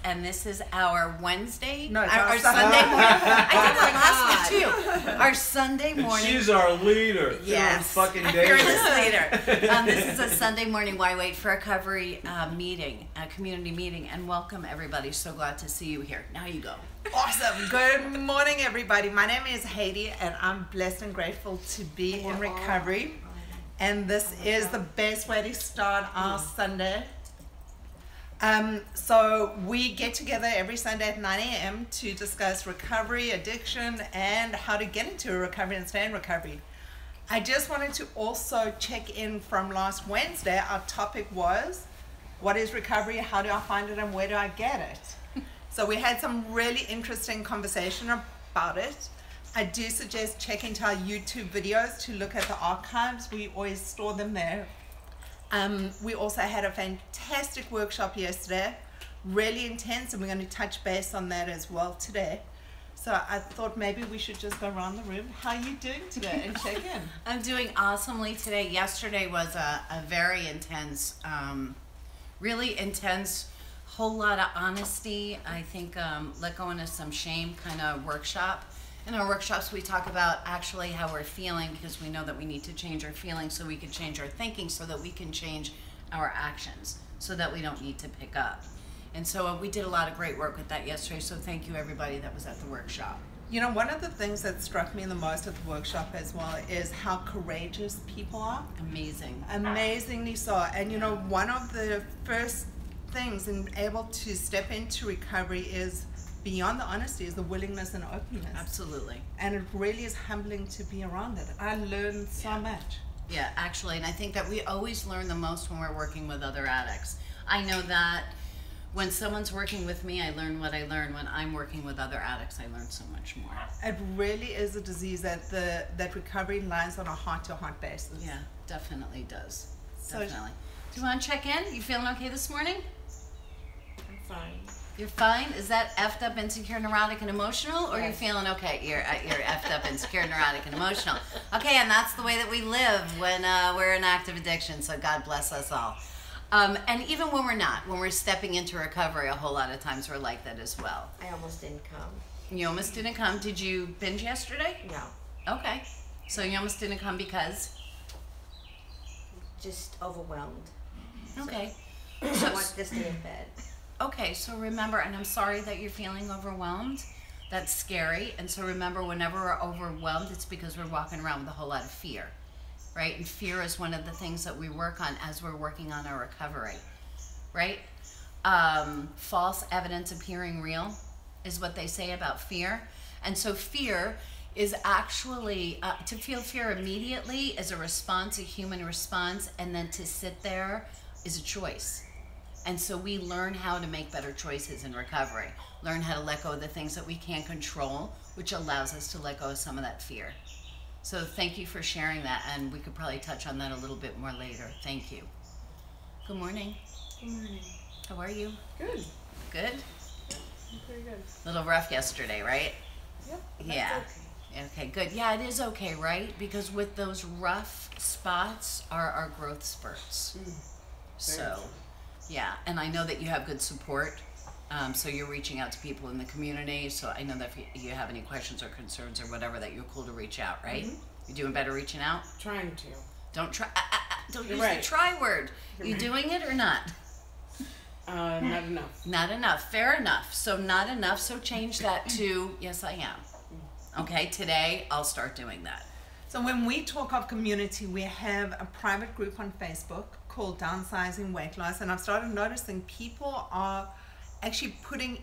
and this is our Wednesday. No, it's our Sunday morning. I did that last week too. Our Sunday morning. She's our leader. Yes, fucking fearless leader. This is a Sunday morning Why Wait for Recovery meeting, a community meeting, and welcome everybody. So glad to see you here. Now you go. Awesome. Good morning, everybody. My name is Haiti, and I'm blessed and grateful to be in recovery. And this is the best way to start our Sunday. So we get together every Sunday at 9 a.m. to discuss recovery, addiction, and how to get into recovery and stay in recovery. I just wanted to also check in from last Wednesday. Our topic was, what is recovery? How do I find it? And where do I get it? So we had some really interesting conversation about it. I do suggest checking to our YouTube videos to look at the archives. We always store them there. We also had a fantastic workshop yesterday, really intense, and we're going to touch base on that as well today. So I thought maybe we should just go around the room. How are you doing today? And check in. I'm doing awesomely today. Yesterday was a very intense, really intense, whole lot of honesty. I think let go into some shame kind of workshop. In our workshops, we talk about actually how we're feeling, because we know that we need to change our feelings so we can change our thinking, so that we can change our actions, so that we don't need to pick up. And so we did a lot of great work with that yesterday, so thank you everybody that was at the workshop. You know, one of the things that struck me the most at the workshop as well is how courageous people are. Amazing. Amazingly so. And you know, one of the first things in able to step into recovery is, beyond the honesty, is the willingness and openness. Absolutely. And it really is humbling to be around it. I learned so much. Yeah, actually, and I think that we always learn the most when we're working with other addicts. I know that when someone's working with me, I learn what I learn. When I'm working with other addicts, I learn so much more. It really is a disease that recovery lies on a heart-to-heart basis. Yeah, definitely does. So definitely. Do you want to check in? You feeling okay this morning? I'm fine. You're fine? Is that effed up, insecure, neurotic, and emotional? Or Yes. are you feeling okay? You're effed up, insecure, neurotic, and emotional. Okay, and that's the way that we live when we're in active addiction, so God bless us all. And even when we're not, when we're stepping into recovery, a whole lot of times we're like that as well. I almost didn't come. You almost didn't come. Did you binge yesterday? No. Okay. So you almost didn't come because? Just overwhelmed. Okay. I wanted to stay in bed. Okay, so remember, and I'm sorry that you're feeling overwhelmed. That's scary. And so remember, whenever we're overwhelmed, it's because we're walking around with a whole lot of fear, right? And fear is one of the things that we work on as we're working on our recovery, right? False evidence appearing real is what they say about fear. And so fear is actually, to feel fear immediately is a response, a human response, and then to sit there is a choice. And so we learn how to make better choices in recovery, learn how to let go of the things that we can't control, which allows us to let go of some of that fear. So thank you for sharing that, and we could probably touch on that a little bit more later. Thank you. Good morning. Good morning. How are you? Good. Good? I'm pretty good. A little rough yesterday, right? Yep. Yeah. Okay, good. Yeah, it is okay, right? Because with those rough spots are our growth spurts. So, yeah, and I know that you have good support. So you're reaching out to people in the community. So I know that if you have any questions or concerns or whatever, that you're cool to reach out, right? You're doing better reaching out? Trying to. Don't try. Don't use right. the try word. You doing it or not? Not enough. Not enough. Fair enough. So not enough. So change that to yes, I am. Okay. Today I'll start doing that. So when we talk of community, we have a private group on Facebook called Downsizing Weight Loss, and I've started noticing people are actually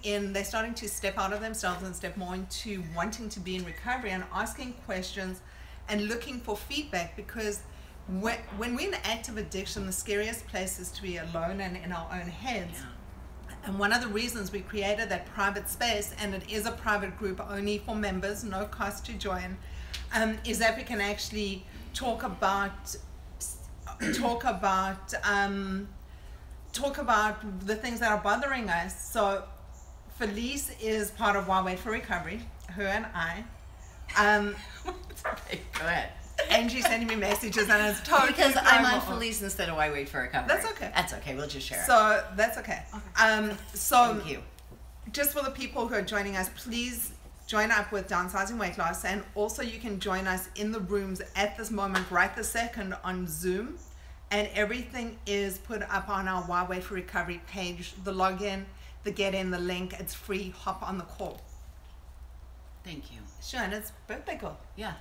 they're starting to step out of themselves and step more into wanting to be in recovery and asking questions and looking for feedback, because when we're in active addiction, the scariest place is to be alone and in our own heads. Yeah. And one of the reasons we created that private space, and it is a private group only for members, no cost to join, is that we can actually talk about the things that are bothering us. So Felice is part of Why Wait for Recovery, her and I. Okay, go ahead. Angie's sending me messages and it's totally Because I'm on normal. Felice instead of Why Wait for Recovery. That's okay. That's okay. We'll just share it. So that's okay. So Thank you. just for the people who are joining us, please join up with Downsizing Weight Loss, and also you can join us in the rooms at this moment, right this second, on Zoom, and everything is put up on our Why Wait for Recovery page. The login, the get in, the link, it's free. Hop on the call. Thank you. Sure, and it's birthday girl. Yeah.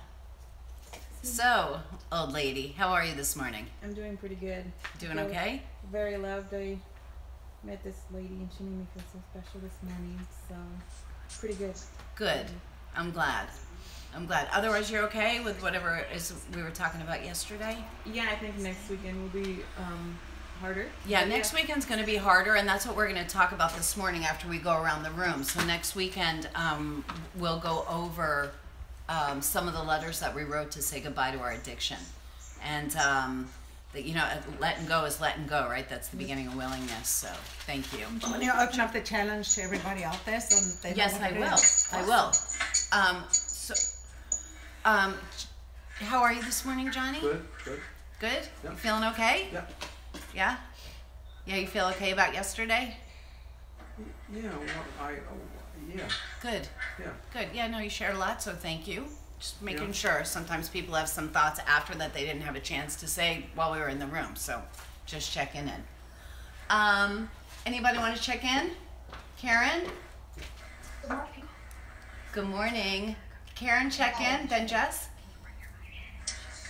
So, old lady, how are you this morning? I'm doing pretty good. Doing okay? Very loved. I met this lady and she made me feel so special this morning. So, pretty good. Good. I'm glad. I'm glad. Otherwise, you're okay with whatever it is we were talking about yesterday? Yeah, I think next weekend will be harder. Yeah, next weekend's going to be harder, and that's what we're going to talk about this morning after we go around the room. So next weekend, we'll go over some of the letters that we wrote to say goodbye to our addiction. And, you know, letting go is letting go, right? That's the beginning of willingness. So thank you. Can you open up the challenge to everybody out there? So they know Yes, what I it will. is? I will. How are you this morning, Johnny? Good, good. Good? Yeah. You feeling okay? Yeah. Yeah? Yeah, you feel okay about yesterday? Yeah, well, yeah, Good. yeah. Good. Yeah, no, you shared a lot, so thank you. Just making Yeah. sure. Sometimes people have some thoughts after that they didn't have a chance to say while we were in the room, so just checking in. Anybody want to check in? Karen? Good morning. Good morning. Karen, check in, then Jess?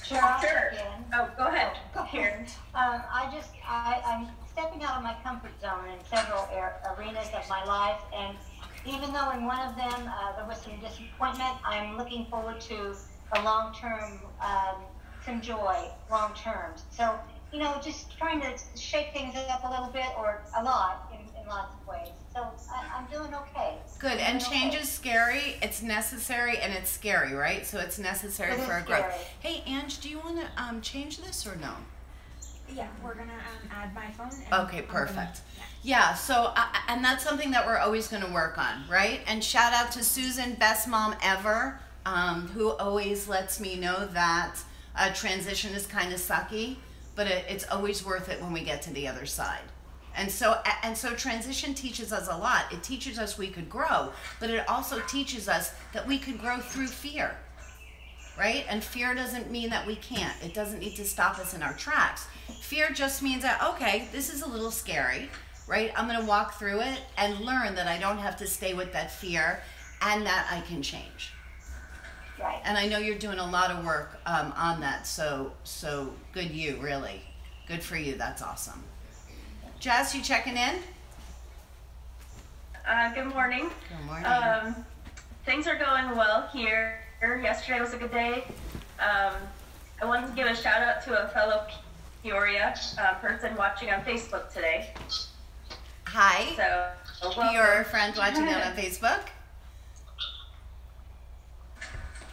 Sure. Oh, go ahead. Karen. I'm stepping out of my comfort zone in several arenas of my life, and even though in one of them there was some disappointment, I'm looking forward to a long-term, some joy, long-term. So, you know, just trying to shake things up a little bit, or a lot, in lots of ways. So I'm doing okay. Good, and change is scary, it's necessary, and it's scary, right? So it's necessary It is for our growth. scary. Hey, Ange, do you want to change this or no? Yeah, we're gonna add my phone. And Okay, I'm perfect. gonna- Yeah, so, and that's something that we're always going to work on, right? And shout out to Susan, best mom ever, who always lets me know that transition is kind of sucky, but it's always worth it when we get to the other side. And so transition teaches us a lot. It teaches us we could grow, but it also teaches us that we could grow through fear, right? And fear doesn't mean that we can't. It doesn't need to stop us in our tracks. Fear just means that, okay, this is a little scary, right? I'm going to walk through it and learn that I don't have to stay with that fear and that I can change. Right. And I know you're doing a lot of work on that, so good you, really. Good for you, that's awesome. Jess, you checking in? Good morning. Good morning. Things are going well here. Yesterday was a good day. I wanted to give a shout out to a fellow Peoria person watching on Facebook today. Hi, So, welcome. your friend watching out on Facebook.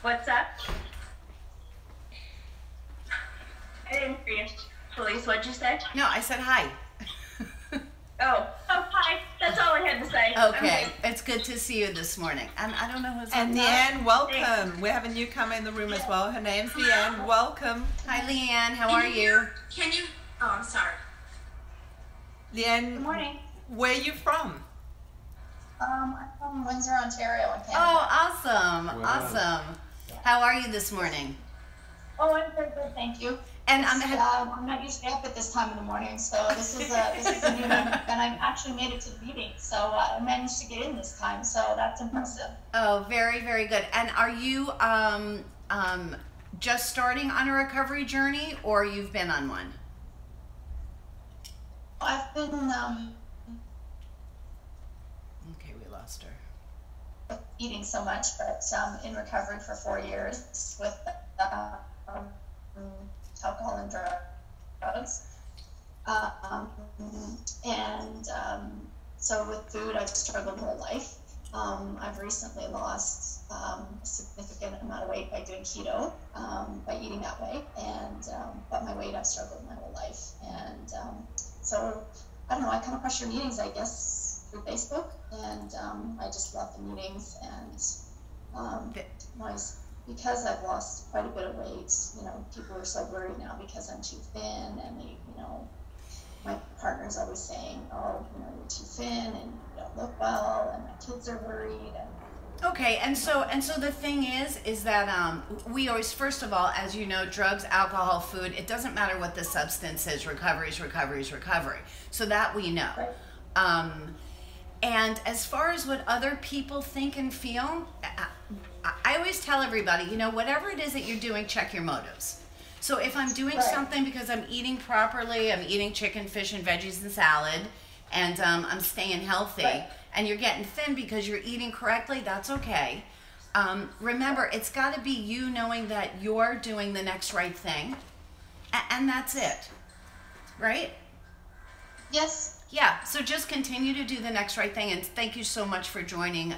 What's that? I didn't hear you. Police, what'd you say? No, I said hi. Oh, hi. That's all I had to say. Okay, it's good to see you this morning. And I don't know who's And on top. Leanne, welcome. We have a newcomer in the room as well. Her name's Leanne. Welcome. Hi, Leanne. How are you? Can you? Oh, I'm sorry. Leanne, Good morning. where are you from? I'm from Windsor, Ontario, in Canada. Oh, awesome. Wow. Awesome. How are you this morning? Oh, I'm very good, thank you. And I'm not usually up at this time in the morning, so this is a new one, and I actually made it to the meeting, so I managed to get in this time, so that's impressive. Oh, very, very good. And are you just starting on a recovery journey, or you've been on one? I've been Okay, we lost her. eating so much, but in recovery for 4 years with alcohol and drugs. So with food, I've struggled my whole life. I've recently lost a significant amount of weight by doing keto, by eating that way, and but my weight I've struggled my whole life. And so I don't know, I come across your meetings, I guess, through Facebook, and I just love the meetings, and because I've lost quite a bit of weight, you know, people are so worried now because I'm too thin, and they, you know, my partner's always saying, oh, you know, you're too thin and you don't look well, and my kids are worried. And Okay, and so the thing is that we always, first of all, as you know, drugs, alcohol, food, it doesn't matter what the substance is. Recovery is recovery is recovery. So that we know. Right. And as far as what other people think and feel, I always tell everybody, you know, whatever it is that you're doing, check your motives. So if I'm doing Right. something because I'm eating properly, I'm eating chicken, fish, and veggies and salad, and I'm staying healthy, Right. and you're getting thin because you're eating correctly, that's okay. Remember, it's got to be you knowing that you're doing the next right thing, and that's it, right? Yes. Yeah, so just continue to do the next right thing, and thank you so much for joining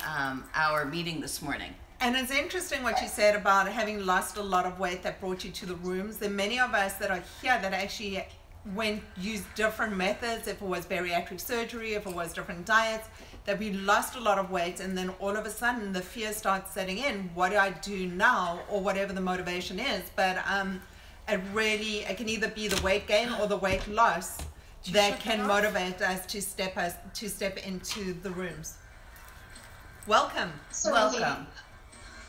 our meeting this morning. And it's interesting what you said about having lost a lot of weight that brought you to the rooms. There are many of us that are here that actually used different methods, if it was bariatric surgery, if it was different diets, that we lost a lot of weight, and then all of a sudden the fear starts setting in. What do I do now, or whatever the motivation is? But it can either be the weight gain or the weight loss that can motivate us to step into the rooms. Welcome. Sorry, Welcome.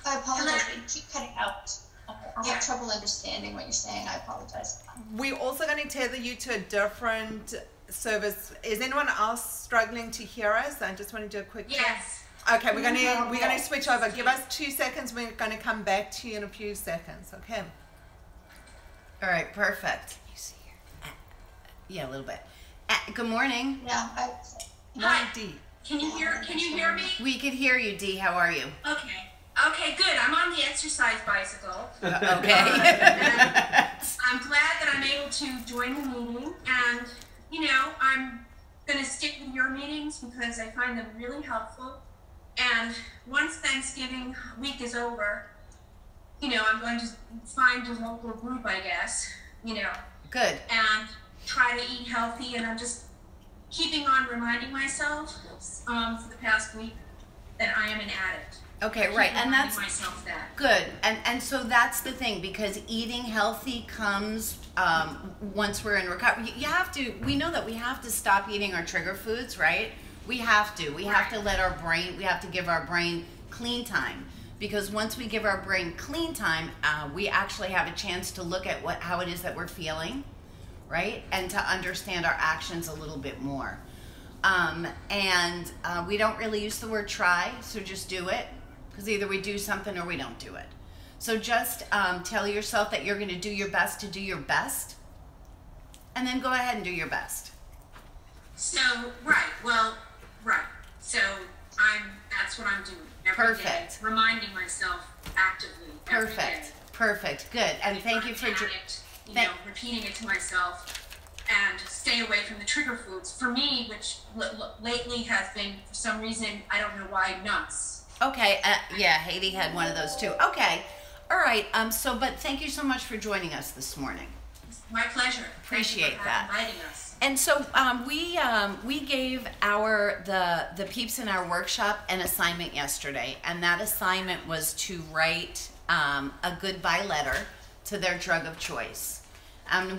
I apologize. You keep cutting out. I have trouble understanding what you're saying. I apologize. We're also going to tether you to a different service. Is anyone else struggling to hear us? I just want to do a quick. Yes. Okay, we're going to switch over. Give us 2 seconds. We're going to come back to you in a few seconds. Okay. All right, perfect. You see her? Yeah, a little bit. Good morning. Yeah. Morning, Dee. Can you hear me? We can hear you, Dee. How are you? Okay, good. I'm on the exercise bicycle. Okay. I'm glad that I'm able to join the meeting, and I'm going to stick with your meetings because I find them really helpful. And once Thanksgiving week is over, I'm going to find a local group, I guess, Good. and try to eat healthy. And I'm just keeping on reminding myself for the past week that I am an addict. Okay, right, and that's myself that. good. And so that's the thing, because eating healthy comes once we're in recovery. You have to. We know that we have to stop eating our trigger foods, right? We have to. We have to let our brain. We have to give our brain clean time, because once we give our brain clean time, we actually have a chance to look at how it is that we're feeling, right, and to understand our actions a little bit more. And we don't really use the word try, so just do it. Because either we do something or we don't do it. So just tell yourself that you're going to do your best to do your best. And then go ahead and do your best. So, right. So, that's what I'm doing every Perfect. day. Reminding myself actively every day. Perfect. Good. And thank you for... repeating it to myself and stay away from the trigger foods. For me, which lately has been, for some reason, I don't know why, nuts. Okay, yeah, Haiti had one of those too. Okay, all right. But thank you so much for joining us this morning. My pleasure. Appreciate Thank you for that. inviting us. And so we gave the peeps in our workshop an assignment yesterday, and that assignment was to write a goodbye letter to their drug of choice.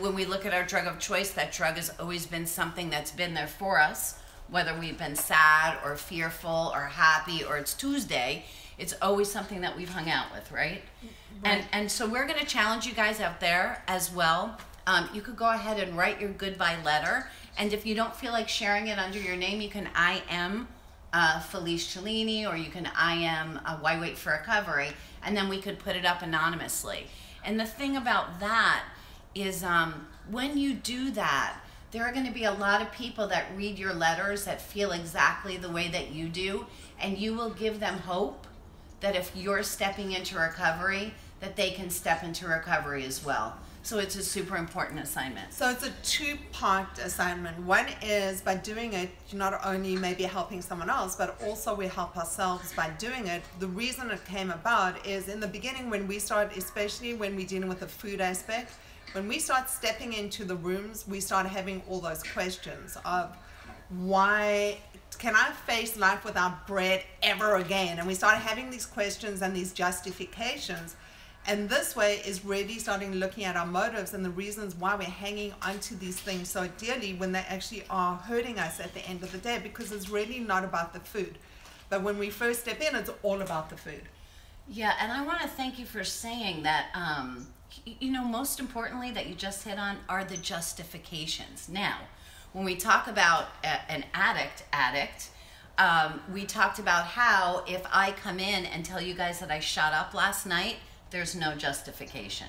When we look at our drug of choice, that drug has always been something that's been there for us. Whether we've been sad or fearful or happy or it's Tuesday, it's always something that we've hung out with, right? And so we're going to challenge you guys out there as well. You could go ahead and write your goodbye letter. And if you don't feel like sharing it under your name, you can I am Felice Cellini, or you can I am Why Wait for Recovery, and then we could put it up anonymously. And the thing about that is when you do that, there are going to be a lot of people that read your letters that feel exactly the way that you do, and you will give them hope that if you're stepping into recovery, that they can step into recovery as well. So it's a super important assignment. So it's a 2-part assignment. One is, by doing it, you're not only maybe helping someone else, but also we help ourselves by doing it. The reason it came about is in the beginning when we start, especially when we're dealing with the food aspect, when we start stepping into the rooms, we start having all those questions of why can I face life without bread ever again? And we start having these questions and these justifications. And this way is really starting looking at our motives and the reasons why we're hanging onto these things so dearly when they actually are hurting us at the end of the day, because it's really not about the food. But when we first step in, it's all about the food. Yeah, and I want to thank you for saying that, you know, most importantly that you just hit on are the justifications. Now, when we talk about an addict, we talked about how if I come in and tell you guys that I shot up last night, there's no justification,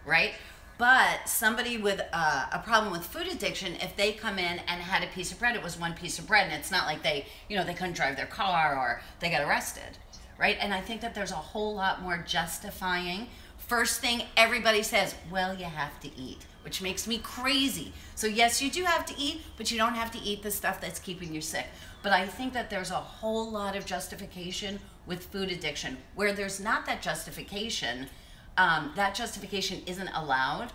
right? But somebody with a problem with food addiction, if they come in and had a piece of bread, it was one piece of bread, and it's not like they couldn't drive their car or they got arrested, right? And I think that there's a whole lot more justifying. First thing everybody says, well, you have to eat, which makes me crazy. So yes, you do have to eat, but you don't have to eat the stuff that's keeping you sick. But I think that there's a whole lot of justification with food addiction. Where there's not that justification isn't allowed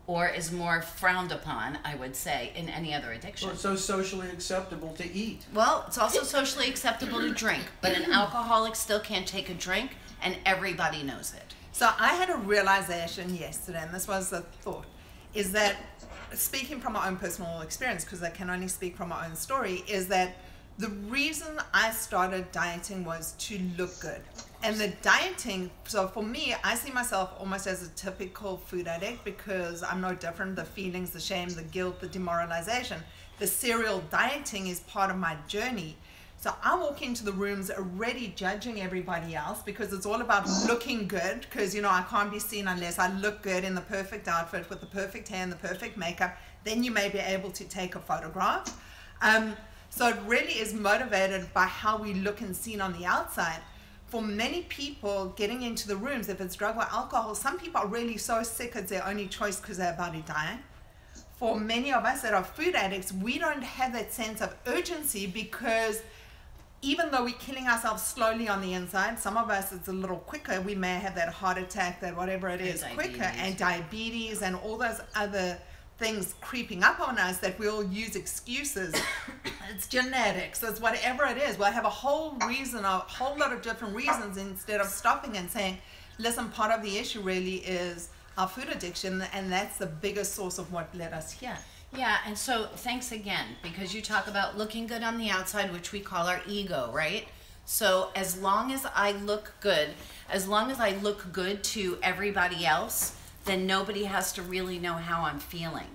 or is more frowned upon, I would say, in any other addiction. Well, it's so socially acceptable to eat. Well, it's also socially acceptable to drink, but an alcoholic still can't take a drink, and everybody knows it. So I had a realization yesterday, and this was the thought, is that, speaking from my own personal experience, because I can only speak from my own story, is that the reason I started dieting was to look good. And the dieting, so for me, I see myself almost as a typical food addict because I'm no different. The feelings, the shame, the guilt, the demoralization. The serial dieting is part of my journey. So I walk into the rooms already judging everybody else because it's all about looking good, because, you know, I can't be seen unless I look good in the perfect outfit with the perfect hair and the perfect makeup. Then you may be able to take a photograph. So it really is motivated by how we look and seen on the outside. For many people getting into the rooms, if it's drug or alcohol, some people are really so sick it's their only choice because they're about to die. For many of us that are food addicts, we don't have that sense of urgency because even though we're killing ourselves slowly on the inside, some of us it's a little quicker. We may have that heart attack, that whatever it is, quicker, and diabetes and all those other things creeping up on us that we'll use excuses. It's genetics, it's whatever it is. We'll have a whole lot of different reasons instead of stopping and saying, listen, part of the issue really is our food addiction, and that's the biggest source of what led us here. Yeah, and so thanks again, because you talk about looking good on the outside, which we call our ego, right? So as long as I look good, to everybody else, then nobody has to really know how I'm feeling.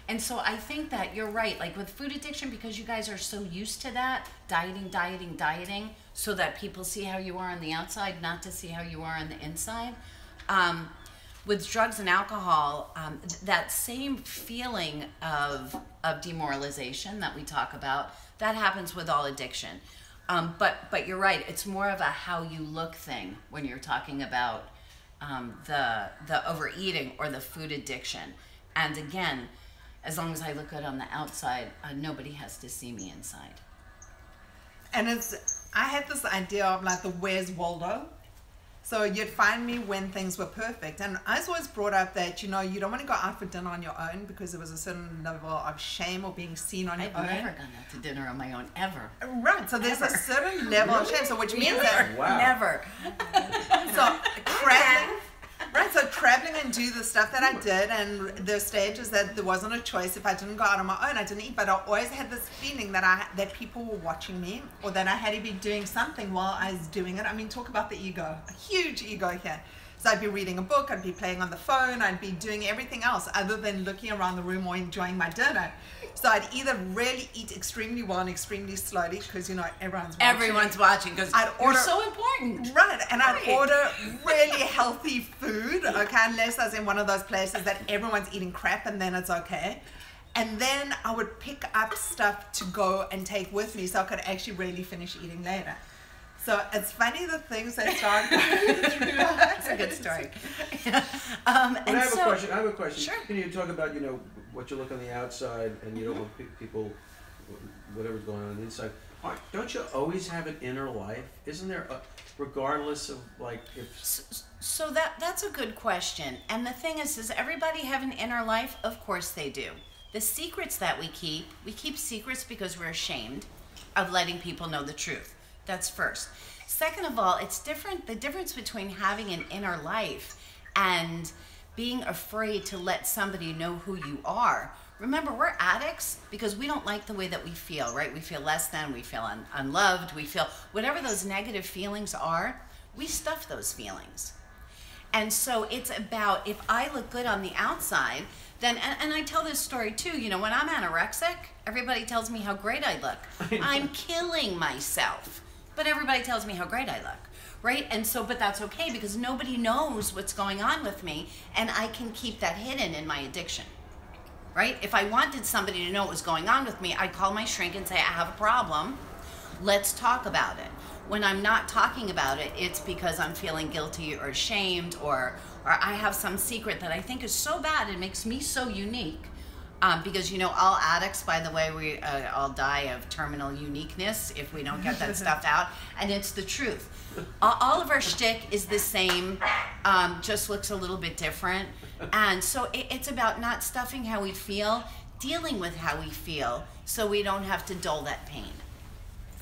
And so I think that you're right, like with food addiction, because you guys are so used to that, dieting, so that people see how you are on the outside, not to see how you are on the inside. With drugs and alcohol, that same feeling of demoralization that we talk about, that happens with all addiction. But you're right, it's more of a how you look thing when you're talking about the overeating or the food addiction. And again, as long as I look good on the outside, nobody has to see me inside. And I had this idea of like the Where's Waldo. So you'd find me when things were perfect. And I was always brought up that, you know, you don't want to go out for dinner on your own because there was a certain level of shame or being seen on your own. I've never gone out to dinner on my own, ever. Right, so there's a certain level of shame, so which means that... Wow. Never. So traveling and do the stuff that I did, and the stages that there wasn't a choice. If I didn't go out on my own, I didn't eat. But I always had this feeling that people were watching me, or that I had to be doing something while I was doing it. I mean, talk about the ego, a huge ego here. So I'd be reading a book, I'd be playing on the phone, I'd be doing everything else other than looking around the room or enjoying my dinner. So I'd either really eat extremely well and extremely slowly because, you know, everyone's watching because you're so important. Right, and I'd order really healthy food, okay, unless I was in one of those places that everyone's eating crap and then it's okay. And then I would pick up stuff to go and take with me so I could actually really finish eating later. So it's funny the things that start going through. That's a good story. I have a question. Sure. Can you talk about, you know, what you look on the outside and you don't want people, whatever's going on the inside. Don't you always have an inner life? Isn't there, regardless of like if... So that's a good question. And the thing is, does everybody have an inner life? Of course they do. The secrets that we keep secrets because we're ashamed of letting people know the truth. That's first. Second of all, it's different. The difference between having an inner life and being afraid to let somebody know who you are remember, we're addicts because we don't like the way that we feel, right? We feel less than, we feel unloved, we feel whatever those negative feelings are, we stuff those feelings. And so it's about, if I look good on the outside, then, and I tell this story too, you know, when I'm anorexic, everybody tells me how great I look. I'm killing myself, but everybody tells me how great I look, right? And so, but that's okay because nobody knows what's going on with me, and I can keep that hidden in my addiction, right? If I wanted somebody to know what was going on with me, I'd call my shrink and say, I have a problem, let's talk about it. When I'm not talking about it, it's because I'm feeling guilty or ashamed, or I have some secret that I think is so bad, it makes me so unique. Because, you know, all addicts, by the way, we all die of terminal uniqueness if we don't get that stuff out. And it's the truth. All of our shtick is the same, just looks a little bit different. And so it's about not stuffing how we feel, dealing with how we feel, so we don't have to dull that pain.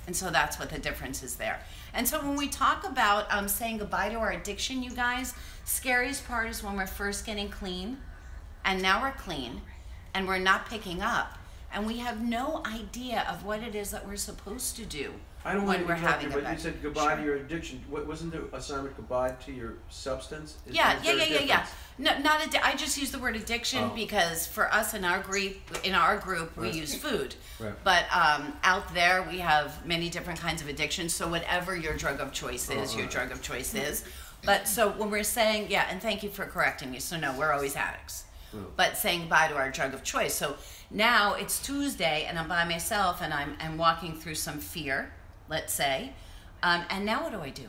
And so that's what the difference is there. And so when we talk about saying goodbye to our addiction, you guys, scariest part is when we're first getting clean, and now we're clean, and we're not picking up, and we have no idea of what it is that we're supposed to do. I don't when want to interrupt you, but a you said goodbye to your addiction. Wasn't the assignment goodbye to your substance? Yeah. No, I just use the word addiction because for us in our group, we use food. Right. But out there, we have many different kinds of addictions. So whatever your drug of choice is, your drug of choice is. But so when we're saying, and thank you for correcting me. So no, we're always addicts. But saying bye to our drug of choice. So now it's Tuesday and I'm by myself and I'm walking through some fear, let's say. And now what do I do?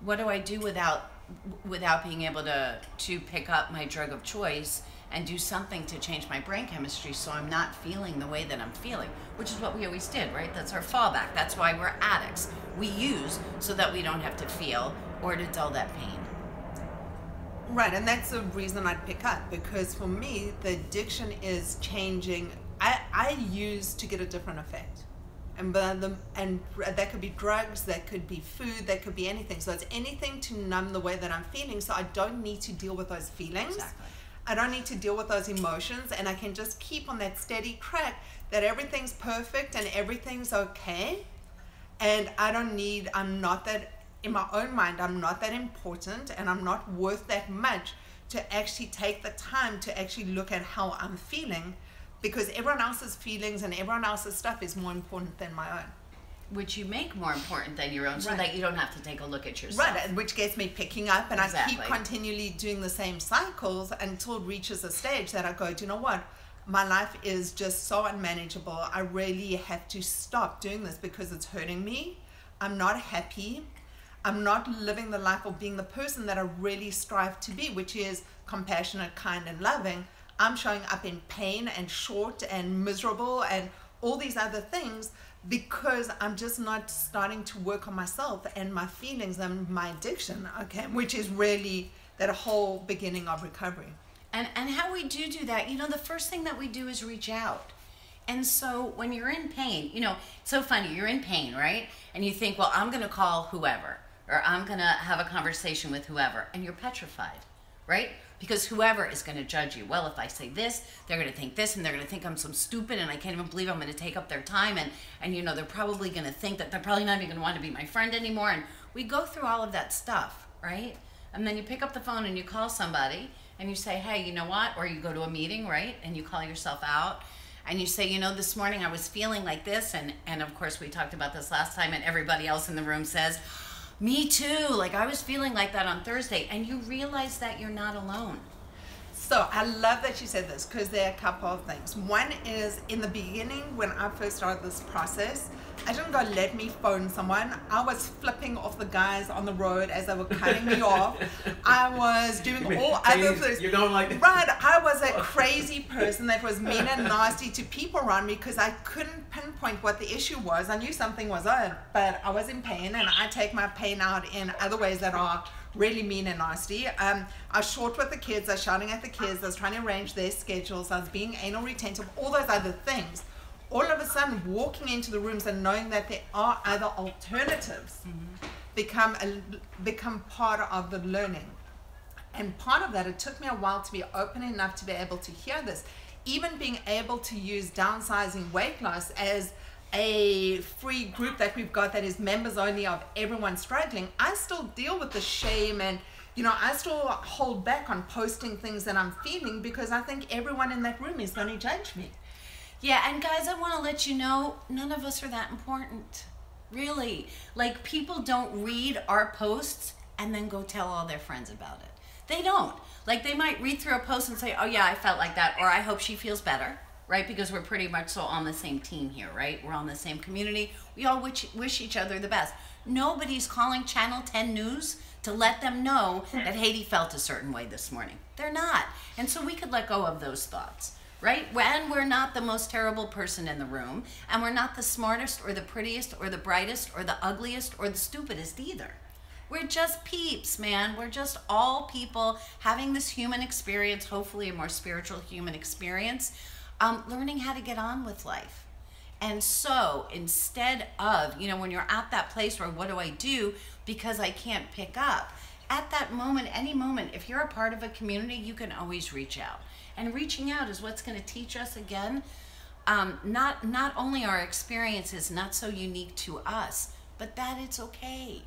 What do I do without being able to pick up my drug of choice and do something to change my brain chemistry so I'm not feeling the way that I'm feeling, which is what we always did, right? That's our fallback. That's why we're addicts. We use so that we don't have to feel or to dull that pain. Right, and that's the reason I'd pick up, because for me, the addiction is changing. I use to get a different effect. And that could be drugs, that could be food, that could be anything. So it's anything to numb the way that I'm feeling, so I don't need to deal with those feelings. Exactly. I don't need to deal with those emotions, and I can just keep on that steady track that everything's perfect and everything's okay. And I'm not that, in my own mind, I'm not that important and I'm not worth that much to actually take the time to actually look at how I'm feeling, because everyone else's feelings and everyone else's stuff is more important than my own. Which you make more important than your own, so that you don't have to take a look at yourself. Right, which gets me picking up, and exactly. I keep continually doing the same cycles until it reaches a stage that I go, do you know what? My life is just so unmanageable. I really have to stop doing this because it's hurting me. I'm not happy. I'm not living the life or being the person that I really strive to be, which is compassionate, kind, and loving. I'm showing up in pain and short and miserable and all these other things because I'm just not starting to work on myself and my feelings and my addiction, okay, which is really that whole beginning of recovery. And how we do that, you know, the first thing that we do is reach out. And so when you're in pain, you know, it's so funny, you're in pain, right? And you think, well, I'm going to call whoever, or I'm going to have a conversation with whoever, and you're petrified, right? Because whoever is going to judge you. Well, if I say this, they're going to think this, and they're going to think I'm so stupid, and I can't even believe I'm going to take up their time, and you know, they're probably going to think that they're probably not even going to want to be my friend anymore, and we go through all of that stuff, right? And then you pick up the phone and you call somebody, and you say, hey, you know what? Or you go to a meeting, right? And you call yourself out, and you say, you know, this morning I was feeling like this, and of course we talked about this last time, and everybody else in the room says, me too, like I was feeling like that on Thursday, and you realize that you're not alone. So I love that you said this, because there are a couple of things. One is, in the beginning, when I first started this process, I didn't go, let me phone someone. I was flipping off the guys on the road as they were cutting me off. I was doing all other things. You're going like right, I was a crazy person that was mean and nasty to people around me because I couldn't pinpoint what the issue was. I knew something was on, but I was in pain, and I take my pain out in other ways that are really mean and nasty. I was short with the kids, I was shouting at the kids, I was trying to arrange their schedules, I was being anal retentive, all those other things. All of a sudden, walking into the rooms and knowing that there are other alternatives become part of the learning. And part of that, it took me a while to be open enough to be able to hear this. even being able to use downsizing weight loss as a free group that we've got that is members only of everyone struggling, I still deal with the shame, and I still hold back on posting things that I'm feeling because I think everyone in that room is going to judge me. Yeah, and guys, I want to let you know, none of us are that important. Really. Like, people don't read our posts and then go tell all their friends about it. They don't. Like, they might read through a post and say, oh yeah, I felt like that, or I hope she feels better, right? Because we're pretty much so on the same team here, right? We're on the same community. We all wish each other the best. Nobody's calling Channel 10 News to let them know that Haiti felt a certain way this morning. They're not. And so we could let go of those thoughts, right? When we're not the most terrible person in the room, and we're not the smartest or the prettiest or the brightest or the ugliest or the stupidest either. We're just peeps, man. We're just all people having this human experience, hopefully a more spiritual human experience, learning how to get on with life. And so instead of, when you're at that place where what do I do because I can't pick up, at that moment, any moment, if you're a part of a community, you can always reach out. And reaching out is what's going to teach us again, not only our experience is not so unique to us, but that it's okay.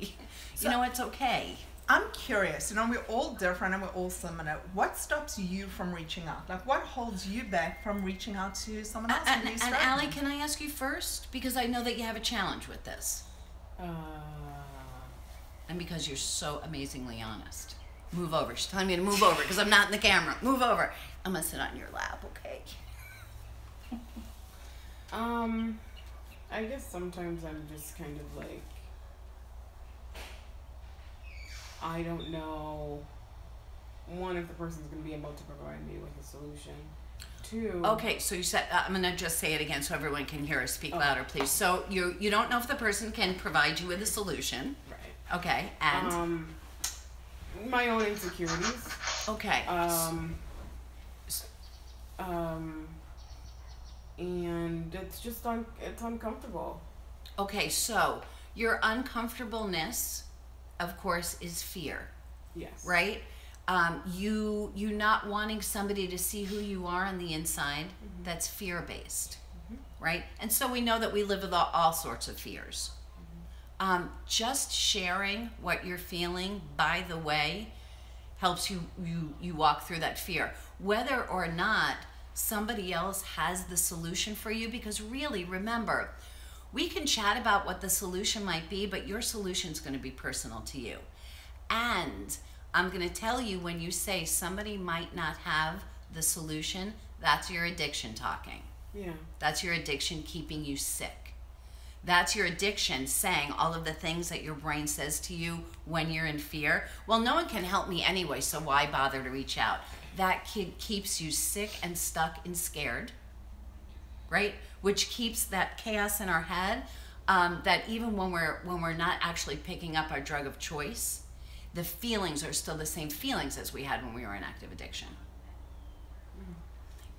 It's okay. I'm curious, we're all different and we're all similar. What stops you from reaching out? Like, what holds you back from reaching out to someone else? And Allie, can I ask you first? Because I know that you have a challenge with this. And because you're so amazingly honest. Move over. She's telling me to move over because I'm not in the camera. Move over. I'm going to sit on your lap, okay? I guess sometimes I'm just kind of like, I don't know, one, if the person's going to be able to provide me with a solution. Two. Okay, so you said, I'm going to just say it again so everyone can hear us. Speak louder, please. So you don't know if the person can provide you with a solution. Right. Okay, and? My own insecurities. Okay. And it's just, it's uncomfortable. Okay, so your uncomfortableness, of course, is fear. Yes. Right? You not wanting somebody to see who you are on the inside, mm-hmm. That's fear-based, mm-hmm. Right? And so we know that we live with all sorts of fears. Mm-hmm. Just sharing what you're feeling, by the way, helps you walk through that fear. Whether or not somebody else has the solution for you, because really, remember, we can chat about what the solution might be, but your solution is going to be personal to you. And I'm going to tell you, when you say somebody might not have the solution, that's your addiction talking. Yeah. That's your addiction keeping you sick. That's your addiction saying all of the things that your brain says to you when you're in fear. Well, no one can help me anyway, so why bother to reach out? That kid keeps you sick and stuck and scared, right? Which keeps that chaos in our head, that even when we're not actually picking up our drug of choice, the feelings are still the same feelings as we had when we were in active addiction.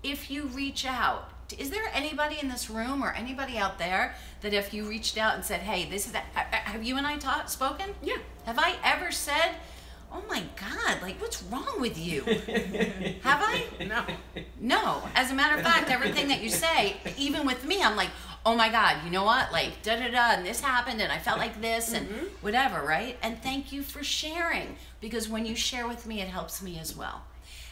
If you reach out, is there anybody in this room or anybody out there that if you reached out and said, hey, this is that, have you and I spoken? Yeah. Have I ever said, oh my God, like, what's wrong with you? Have I? No. No. As a matter of fact, everything that you say, even with me, I'm like, oh my God, you know what? Like, da-da-da, and this happened, and I felt like this, and mm-hmm. whatever, right? And thank you for sharing, because when you share with me, it helps me as well.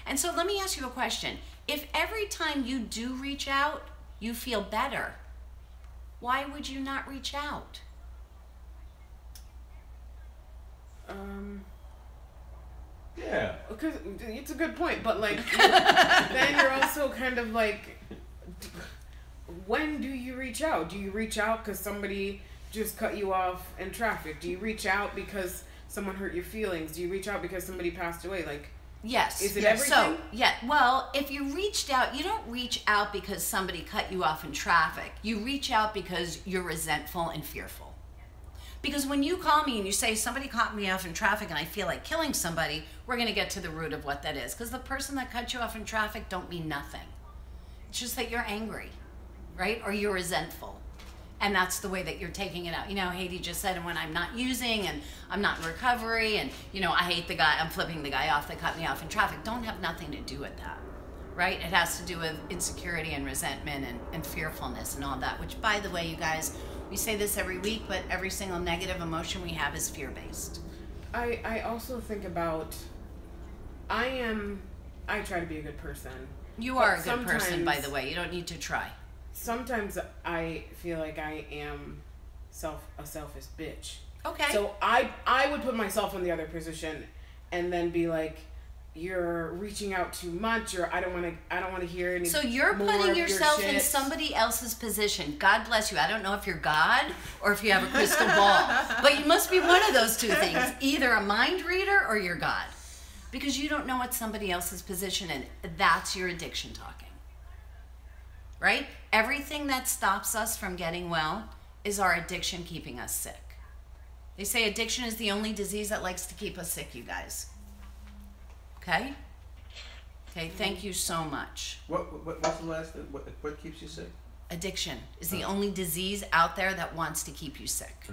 And so let me ask you a question. If every time you do reach out, you feel better, why would you not reach out? Yeah. Because it's a good point, but like, then you're also kind of like, when do you reach out? Do you reach out because somebody just cut you off in traffic? Do you reach out because someone hurt your feelings? Do you reach out because somebody passed away? Like, yes. Is it yes. everything? So, yeah. Well, if you reached out, you don't reach out because somebody cut you off in traffic. You reach out because you're resentful and fearful. Because when you call me and you say, somebody caught me off in traffic and I feel like killing somebody, we're going to get to the root of what that is. Because the person that cut you off in traffic don't mean nothing. It's just that you're angry, right? Or you're resentful. And that's the way that you're taking it out. Haiti just said, and when I'm not using and I'm not in recovery and, I hate the guy, I'm flipping the guy off that cut me off in traffic. Don't have nothing to do with that. right? It has to do with insecurity and resentment and fearfulness and all that, which, by the way, you guys, we say this every week, but every single negative emotion we have is fear-based. I also think about, I try to be a good person. You are a good person, by the way. You don't need to try. Sometimes I feel like I am a selfish bitch. Okay. So I would put myself in the other position and then be like, you're reaching out too much, or I don't want to hear any. So you're more putting of yourself your in shit. somebody else's position. God bless you. I don't know if you're God or if you have a crystal ball, but you must be one of those two things, either a mind reader or you're God, because you don't know what somebody else's position is. That's your addiction talking, right? Everything that stops us from getting well is our addiction keeping us sick. They say addiction is the only disease that likes to keep us sick, you guys. Okay? Okay, thank you so much. What's the last thing? What keeps you sick? Addiction is the only disease out there that wants to keep you sick.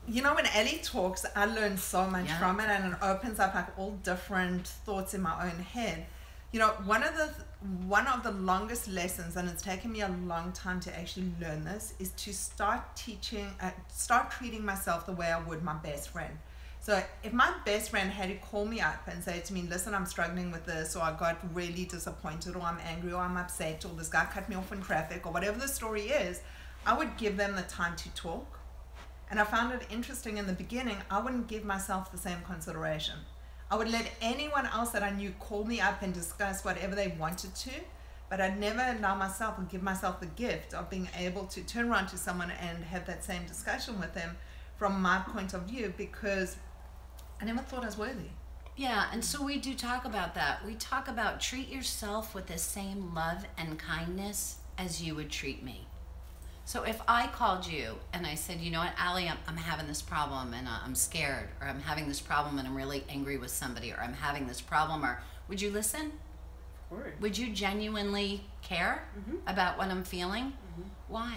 You know, when Ellie talks, I learn so much Yeah. from it, and it opens up like all different thoughts in my own head. You know, one of the longest lessons, and it's taken me a long time to actually learn this, is to start treating myself the way I would my best friend. So if my best friend had to call me up and say to me, listen, I'm struggling with this, or I got really disappointed, or I'm angry, or I'm upset, or this guy cut me off in traffic, or whatever the story is, I would give them the time to talk. And I found it interesting in the beginning, I wouldn't give myself the same consideration. I would let anyone else that I knew call me up and discuss whatever they wanted to, but I'd never allow myself or give myself the gift of being able to turn around to someone and have that same discussion with them from my point of view, because I never thought I was worthy. Yeah, and so we do talk about that. We talk about treat yourself with the same love and kindness as you would treat me. So if I called you and I said, you know what, Allie, I'm having this problem and I'm scared, or I'm having this problem and I'm really angry with somebody, or I'm having this problem, or would you listen? Of course. Would you genuinely care about what I'm feeling? Why?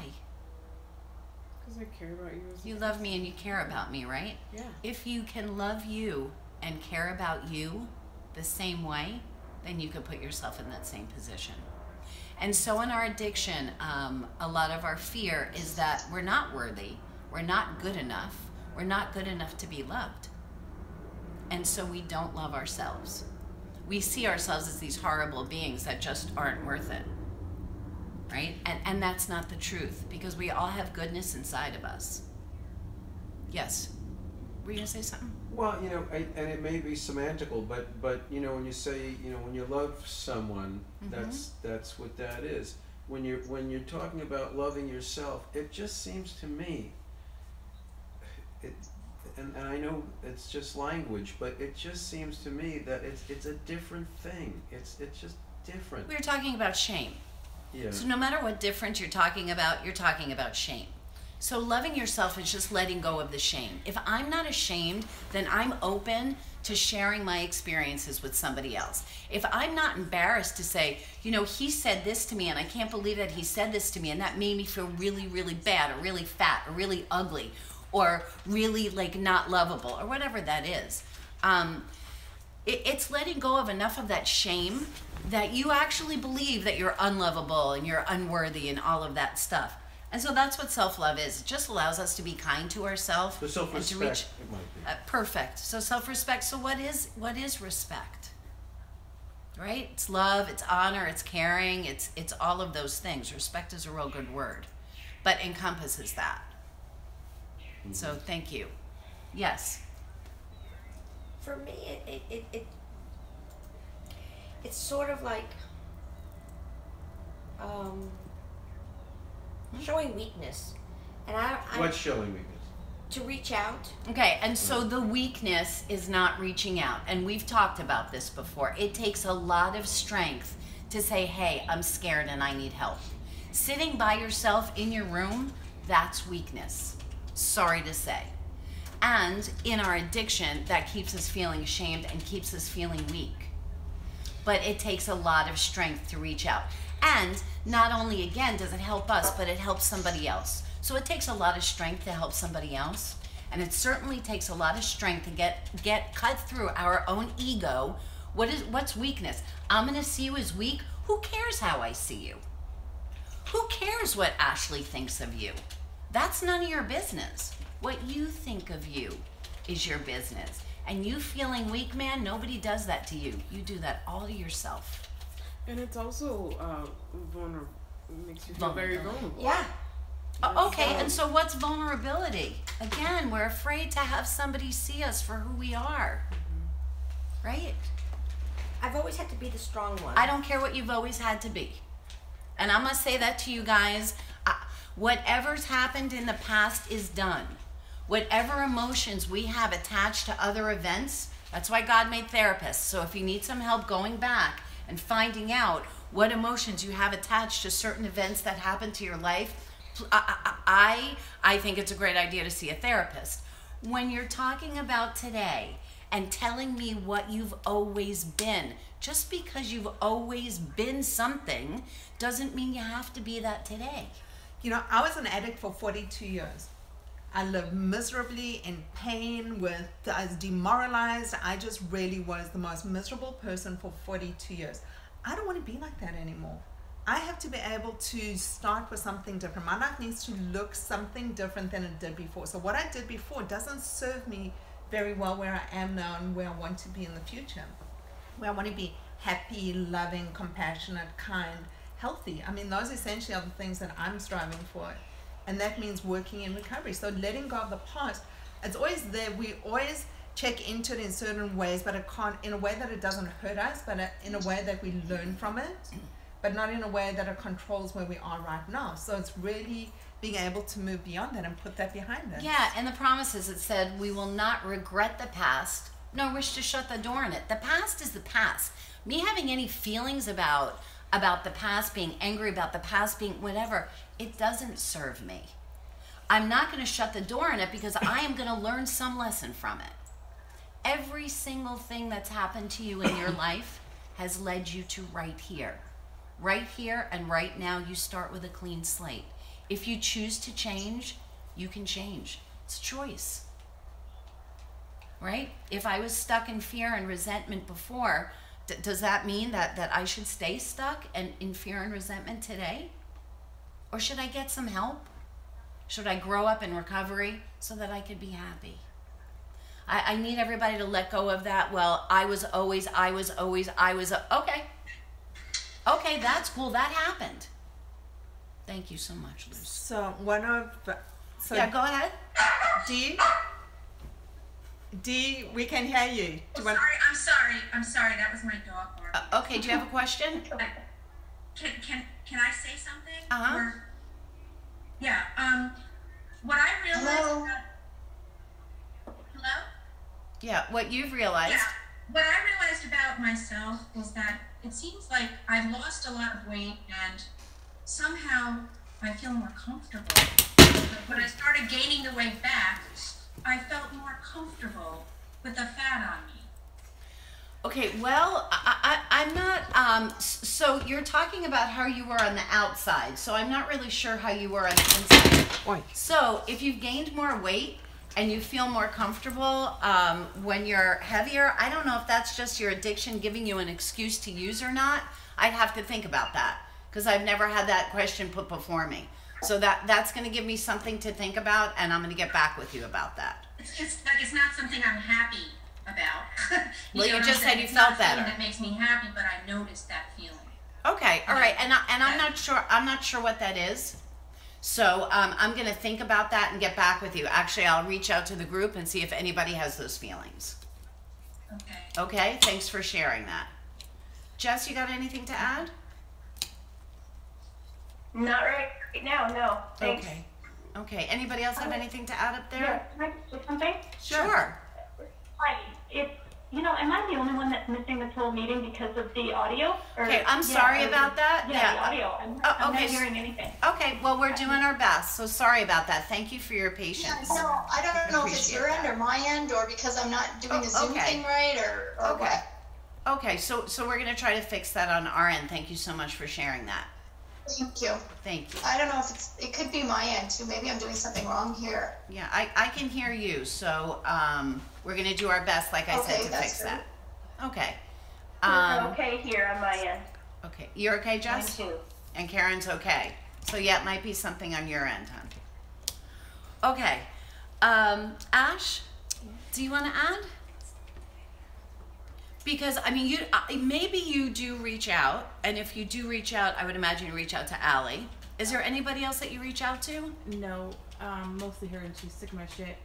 Because I care about you. You love me and you care about me, right? Yeah. If you can love you and care about you the same way, then you could put yourself in that same position. And so in our addiction, a lot of our fear is that we're not worthy, we're not good enough to be loved. And so we don't love ourselves. We see ourselves as these horrible beings that just aren't worth it. Right? And that's not the truth, because we all have goodness inside of us. Yes. Were you gonna say something? Well, you know, and it may be semantical, but you know, when you say, you know, when you love someone, that's what that is. When you're talking about loving yourself, it just seems to me, and I know it's just language, but it just seems to me that it's a different thing. It's just different. We were talking about shame. Yeah. So no matter what difference you're talking about shame. So loving yourself is just letting go of the shame. If I'm not ashamed, then I'm open to sharing my experiences with somebody else. If I'm not embarrassed to say, you know, he said this to me and I can't believe that he said this to me and that made me feel really, really bad, or really fat, or really ugly, or really like not lovable, or whatever that is. It's letting go of enough of that shame that you actually believe that you're unlovable and you're unworthy and all of that stuff. And so that's what self-love is. It just allows us to be kind to ourselves. The self-respect, and to reach, it might be. Perfect. So self-respect. So what is respect? Right? It's love, it's honor, it's caring, it's all of those things. Respect is a real good word, but encompasses that. So thank you. Yes. For me, it's sort of like showing weakness, and I What's showing weakness? to reach out. Okay, and so the weakness is not reaching out, and we've talked about this before. It takes a lot of strength to say, hey, I'm scared and I need help. Sitting by yourself in your room, that's weakness. Sorry to say. And in our addiction, that keeps us feeling ashamed and keeps us feeling weak. But it takes a lot of strength to reach out. And not only, again, does it help us, but it helps somebody else. So it takes a lot of strength to help somebody else. And it certainly takes a lot of strength to get cut through our own ego. What's weakness? I'm gonna see you as weak. Who cares how I see you? Who cares what Ashley thinks of you? That's none of your business. What you think of you is your business. And you feeling weak, man, nobody does that to you. You do that all to yourself. And it's also vulnerable. Makes you feel very vulnerable. Yeah. Okay, and so what's vulnerability? Again, we're afraid to have somebody see us for who we are. Right? I've always had to be the strong one. I don't care what you've always had to be. And I'm going to say that to you guys. Whatever's happened in the past is done. Whatever emotions we have attached to other events, that's why God made therapists. So if you need some help going back and finding out what emotions you have attached to certain events that happened to your life, I think it's a great idea to see a therapist. When you're talking about today and telling me what you've always been, just because you've always been something doesn't mean you have to be that today. You know, I was an addict for 42 years. I lived miserably in pain I was demoralized. I just really was the most miserable person for 42 years. I don't want to be like that anymore. I have to be able to start with something different. My life needs to look something different than it did before. So what I did before doesn't serve me very well where I am now and where I want to be in the future. Where I want to be happy, loving, compassionate, kind, healthy. I mean, those essentially are the things that I'm striving for. And that means working in recovery. So letting go of the past, it's always there. We always check into it in certain ways, but it can't, in a way that it doesn't hurt us, but in a way that we learn from it, but not in a way that it controls where we are right now. So it's really being able to move beyond that and put that behind us. Yeah, and the promises, it said, we will not regret the past, nor wish to shut the door on it. The past is the past. Me having any feelings about the past, being angry about the past, being whatever, it doesn't serve me. I'm not going to shut the door on it because I am going to learn some lesson from it. Every single thing that's happened to you in your life has led you to right here. Right here and right now, you start with a clean slate. If you choose to change, you can change. It's a choice. Right? If I was stuck in fear and resentment before, does that mean that I should stay stuck and in fear and resentment today? Or should I get some help? Should I grow up in recovery so that I could be happy? I need everybody to let go of that. Well, I was always, okay. Okay, that's cool. That happened. Thank you so much, Luz. So yeah, go ahead. Dee, we can hear you. I'm sorry. That was my dog barking. Okay, do you have a question? Can I say something? Uh-huh. Yeah. What I realized. Hello. Yeah, what you've realized. Yeah. What I realized about myself is that it seems like I've lost a lot of weight and somehow I feel more comfortable. When I started gaining the weight back, I felt more comfortable with the fat on me. Okay, well, I'm not, so you're talking about how you were on the outside, so I'm not really sure how you were on the inside. Right. So if you've gained more weight and you feel more comfortable when you're heavier, I don't know if that's just your addiction giving you an excuse to use or not. I'd have to think about that because I've never had that question put before me. So that's going to give me something to think about, and I'm going to get back with you about that. It's not something I'm happy about. Well, you just said you felt better. That makes me happy, but I noticed that feeling. Okay, all right, and I'm not sure. I'm not sure what that is. So I'm going to think about that and get back with you. Actually, I'll reach out to the group and see if anybody has those feelings. Okay. Okay. Thanks for sharing that. Jess, you got anything to add? Not right now, no. Thanks. Okay. Okay. Anybody else have anything to add up there? Yeah, can I say something? Sure. Hi, am I the only one that's missing this whole meeting because of the audio? Okay, I'm sorry about that. Yeah, the audio. I'm not hearing anything. Okay, well, we're doing our best, so sorry about that. Thank you for your patience. Yeah, no, I don't know if it's your end or my end, or because I'm not doing the Zoom thing right, or what. Okay, so we're going to try to fix that on our end. Thank you so much for sharing that. Thank you. Thank you. I don't know if it could be my end too. Maybe I'm doing something wrong here. Yeah, I can hear you, so we're going to do our best, like I said, to fix that. Okay. Okay here on my end. Okay, you're okay, Jess? Mine too. And Karen's okay. So yeah, it might be something on your end, hon. Okay, Ash, do you want to add? Because I mean, maybe you do reach out, and if you do reach out, I would imagine you reach out to Allie. Is there anybody else that you reach out to? No, mostly her, and she's sick of my shit.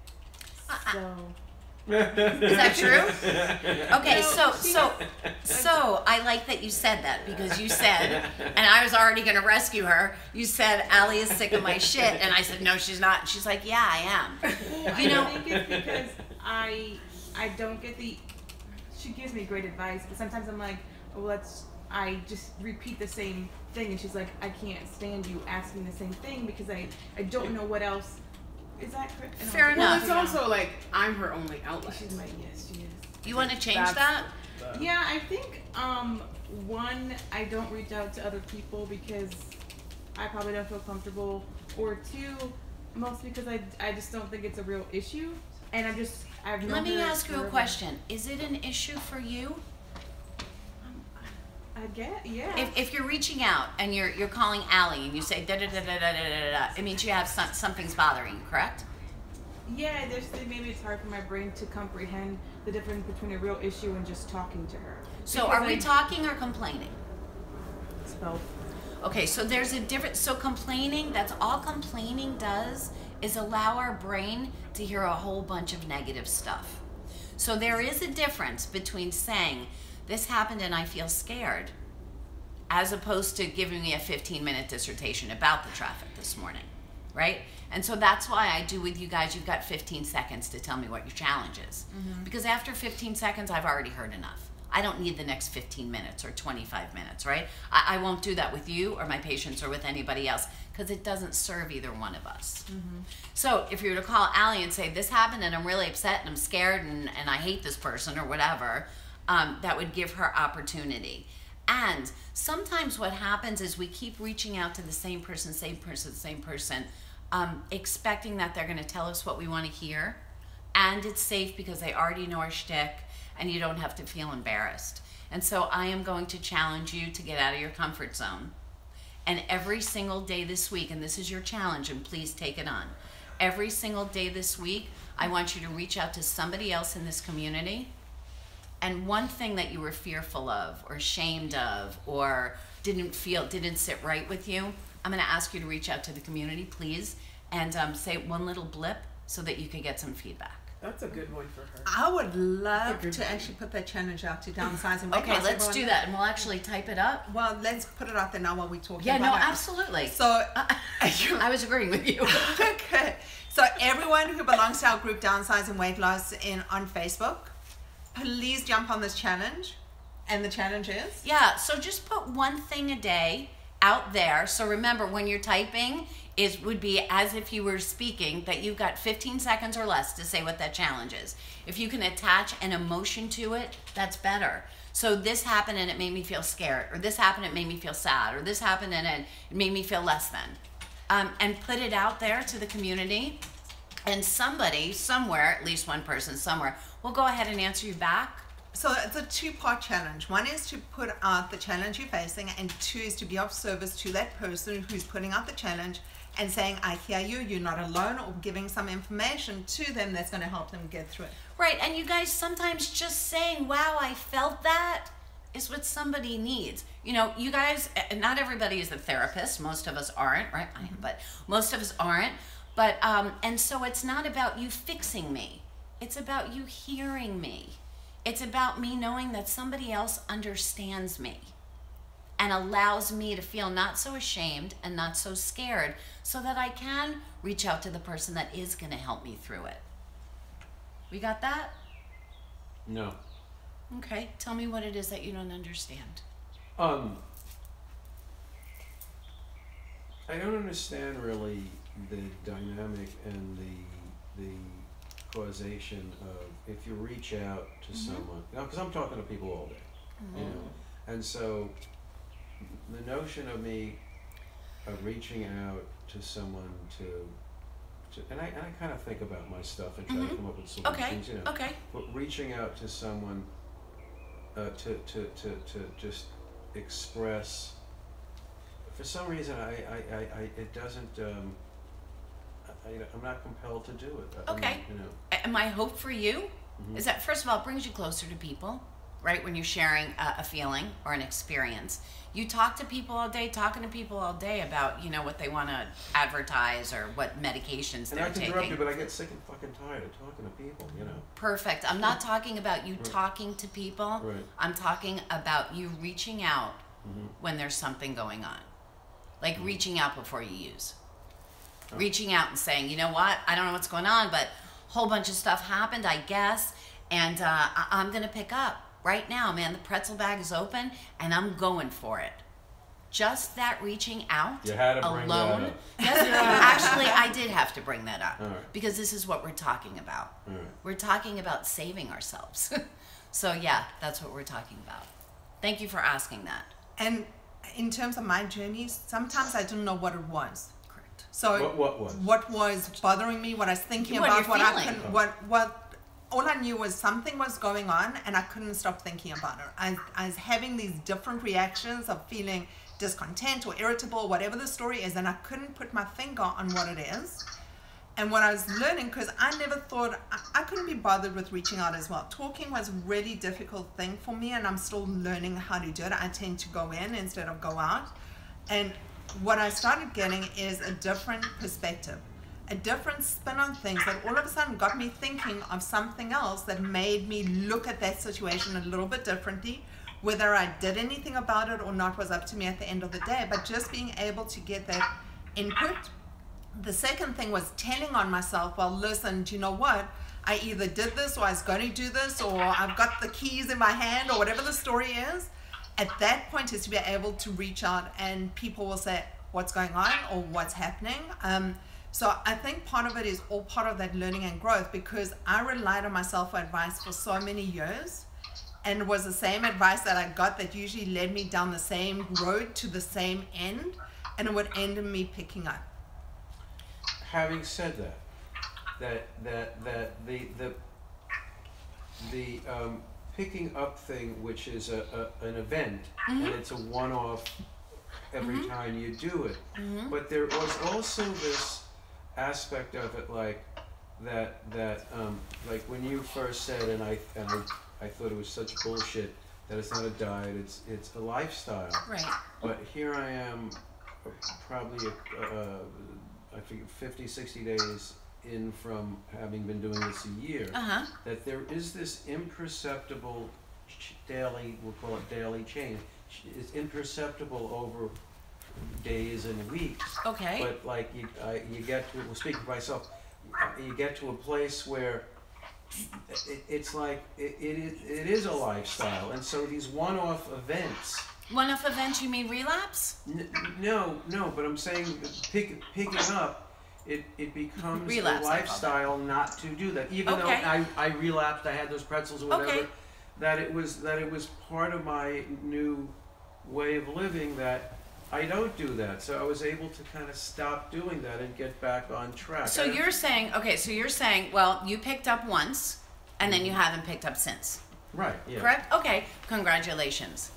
So. Is that true? Okay, so I like that you said that, because you said, and I was already going to rescue her. You said Allie is sick of my shit, and I said no, she's not. And she's like, yeah, I am. You know, I think it's because I don't get the. She gives me great advice, but sometimes I'm like, oh, I just repeat the same thing, and she's like, I can't stand you asking the same thing because I don't know what else. Is that correct? Fair enough. Well, it's also like I'm her only outlet. She's my yes, she is. You want to change that? Yeah, I think one, I don't reach out to other people because I probably don't feel comfortable, or two, mostly because I just don't think it's a real issue, and I've known Let me her ask you a forever. question. Is it an issue for you? I get, yeah. If you're reaching out and you're calling Allie and you say da da da da da da da da, it means you have something's bothering you, correct? Yeah, maybe it's hard for my brain to comprehend the difference between a real issue and just talking to her. So are we talking or complaining? It's both. Okay, so there's a difference. So complaining, that's all complaining does, is allow our brain to hear a whole bunch of negative stuff. So there is a difference between saying, this happened and I feel scared, as opposed to giving me a 15-minute dissertation about the traffic this morning, right? And so that's why I do with you guys, you've got 15 seconds to tell me what your challenge is. Mm-hmm. Because after 15 seconds, I've already heard enough. I don't need the next 15 minutes or 25 minutes, right? I won't do that with you or my patients or with anybody else, because it doesn't serve either one of us. Mm-hmm. So if you were to call Allie and say, this happened and I'm really upset and I'm scared and I hate this person or whatever, that would give her opportunity. And sometimes what happens is we keep reaching out to the same person, expecting that they're going to tell us what we want to hear. And it's safe because they already know our shtick and you don't have to feel embarrassed. And so I am going to challenge you to get out of your comfort zone. And every single day this week, and this is your challenge, and please take it on. Every single day this week, I want you to reach out to somebody else in this community. And one thing that you were fearful of or ashamed of or didn't sit right with you, I'm going to ask you to reach out to the community, please, and say one little blip so that you can get some feedback. That's a good one for her. I would love to actually put that challenge out to downsize and weight Okay, loss. let's do that, and we'll actually type it up. Well, let's put it out there now while we're talking Yeah, about no, it. absolutely. So, I was agreeing with you. Okay. So everyone who belongs to our group Downsize and Weight Loss on Facebook, please jump on this challenge. And the challenge is? Yeah, so just put one thing a day out there. So remember, when you're typing, it would be as if you were speaking, that you've got 15 seconds or less to say what that challenge is. If you can attach an emotion to it, that's better. So this happened and it made me feel scared, or this happened and it made me feel sad, or this happened and it made me feel less than. And put it out there to the community, and somebody somewhere, at least one person somewhere, will go ahead and answer you back. So it's a two-part challenge. One is to put out the challenge you're facing, and two is to be of service to that person who's putting out the challenge and saying, I hear you, you're not alone, or giving some information to them that's going to help them get through it. Right, and you guys, sometimes just saying, wow, I felt that, is what somebody needs. You know, you guys, not everybody is a therapist. Most of us aren't, right? I am, but most of us aren't. But, and so it's not about you fixing me. It's about you hearing me. It's about me knowing that somebody else understands me and allows me to feel not so ashamed and not so scared, so that I can reach out to the person that is going to help me through it. We got that? No. Okay, tell me what it is that you don't understand. I don't understand really the dynamic and the causation of if you reach out to someone, because I'm talking to people all day, you know, and so the notion of me reaching out to someone to and I kind of think about my stuff and try to come up with solutions, you know, but reaching out to someone to just express. For some reason, it doesn't. I'm not compelled to do it. Okay. And my hope for you is that, first of all, it brings you closer to people, right? When you're sharing a feeling or an experience, you talk to people all day, talking to people all day about, what they want to advertise or what medications they're taking. And I can interrupt you, but I get sick and fucking tired of talking to people, Perfect. I'm not talking about you talking to people. Right. I'm talking about you reaching out when there's something going on. Like reaching out before you use. Reaching out and saying, you know what, I don't know what's going on, but a whole bunch of stuff happened, I guess, and I'm going to pick up right now, man. The pretzel bag is open, and I'm going for it. Just that reaching out you had to bring alone. That up. Yes, actually, I did have to bring that up because this is what we're talking about. All right. We're talking about saving ourselves. So, yeah, that's what we're talking about. Thank you for asking that. And in terms of my journeys, sometimes I didn't know what it was. So what was bothering me, what I was thinking about, what all I knew was something was going on and I couldn't stop thinking about it. I was having these different reactions of feeling discontent or irritable, whatever the story is, and I couldn't put my finger on what it is. And what I was learning, because I never thought, I couldn't be bothered with reaching out as well. Talking was a really difficult thing for me, and I'm still learning how to do it. I tend to go in instead of go out. And what I started getting is a different perspective, a different spin on things that all of a sudden got me thinking of something else that made me look at that situation a little bit differently. Whether I did anything about it or not was up to me at the end of the day, but just being able to get that input. The second thing was telling on myself, well, listen, do you know what? I either did this or I was going to do this, or I've got the keys in my hand, or whatever the story is. At that point is to be able to reach out and people will say what's going on or what's happening. So I think part of it is all part of that learning and growth, because I relied on myself for advice for so many years, and it was the same advice that I got that usually led me down the same road to the same end, and it would end in me picking up. Having said that the picking up thing, which is an event, and it's a one-off every time you do it, but there was also this aspect of it, like that like when you first said, and I thought it was such bullshit, that it's not a diet, it's a lifestyle. Right. But here I am, probably I figure 50, 60 days in from having been doing this a year, that there is this imperceptible daily, we'll call it daily change. It's imperceptible over days and weeks. Okay. But like you get to, well, speaking for myself, you get to a place where it's like it is a lifestyle, and so these one-off events. One-off events, you mean relapse? No, but I'm saying picking up, it becomes relapse, a lifestyle not to do that. Even though I relapsed, I had those pretzels or whatever, that it was part of my new way of living that I don't do that. So I was able to kind of stop doing that and get back on track. So you're saying, well, you picked up once, and then you haven't picked up since. Right, yeah. Correct? Okay, congratulations.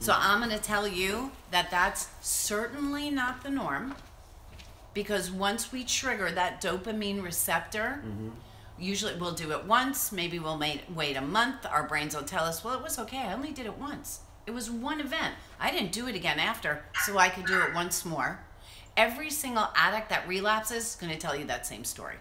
So I'm going to tell you that that's certainly not the norm, because once we trigger that dopamine receptor, usually we'll do it once, maybe we'll wait a month, our brains will tell us, well, it was okay, I only did it once. It was one event. I didn't do it again after, so I could do it once more. Every single addict that relapses is going to tell you that same story.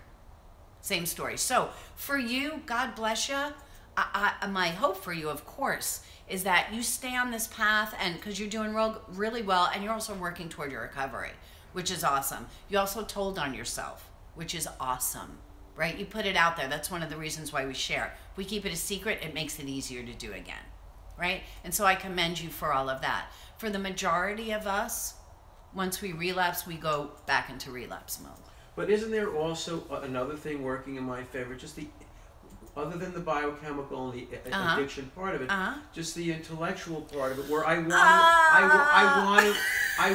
Same story. So for you, God bless you. My hope for you, of course, is that you stay on this path, and because you're doing really well, and you're also working toward your recovery, which is awesome. You also told on yourself, which is awesome, right? You put it out there. That's one of the reasons why we share. If we keep it a secret, it makes it easier to do again, right? And so I commend you for all of that. For the majority of us, once we relapse, we go back into relapse mode. But isn't there also another thing working in my favor? Just the other than the biochemical and the addiction part of it, just the intellectual part of it, where I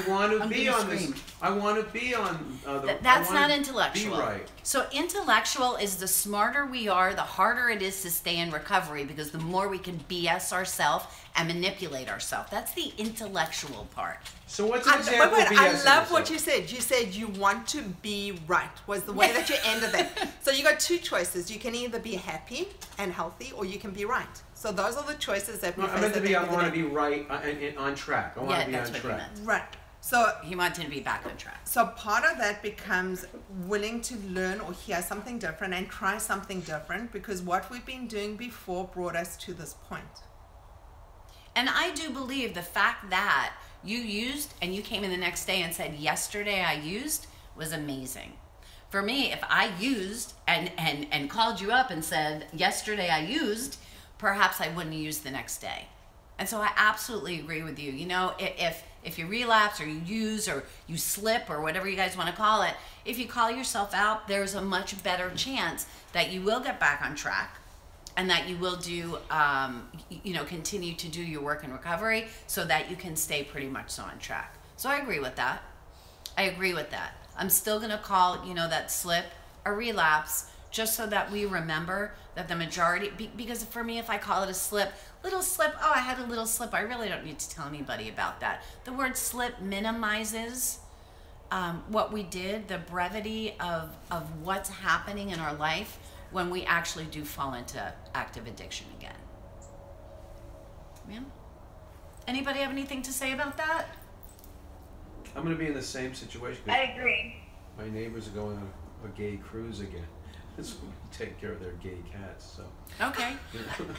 want to be on this. I want to be on That's I not wanna intellectual. Be right. So intellectual is the smarter we are, the harder it is to stay in recovery, because the more we can BS ourselves and manipulate ourselves. That's the intellectual part. So what's an example of BS? I love what you said. You said you want to be right, was the way that you ended that. So you got two choices. You can either be happy and healthy, or you can be right. So those are the choices that we No, I meant to be. I want to be right and on track. I want to be that's on what track. he meant. Right. So He wanted to be back on track. So part of that becomes willing to learn or hear something different and try something different, because what we've been doing before brought us to this point. And I do believe the fact that you used and you came in the next day and said, yesterday I used, was amazing. For me, if I used and called you up and said, yesterday I used, perhaps I wouldn't use the next day. And so I absolutely agree with you. You know, if you relapse or you use or you slip or whatever you guys want to call it, if you call yourself out, there's a much better chance that you will get back on track and that you will do, continue to do your work in recovery so that you can stay pretty much so on track. So I agree with that. I'm still going to call, that slip a relapse, just so that we remember that the majority, because for me, if I call it a little slip, oh, I had a little slip, I really don't need to tell anybody about that. The word slip minimizes what we did, the brevity of what's happening in our life when we actually do fall into active addiction again. Yeah. Anybody have anything to say about that? I'm going to be in the same situation. I agree. My neighbors are going on a gay cruise again. So we take care of their gay cats. So. Okay.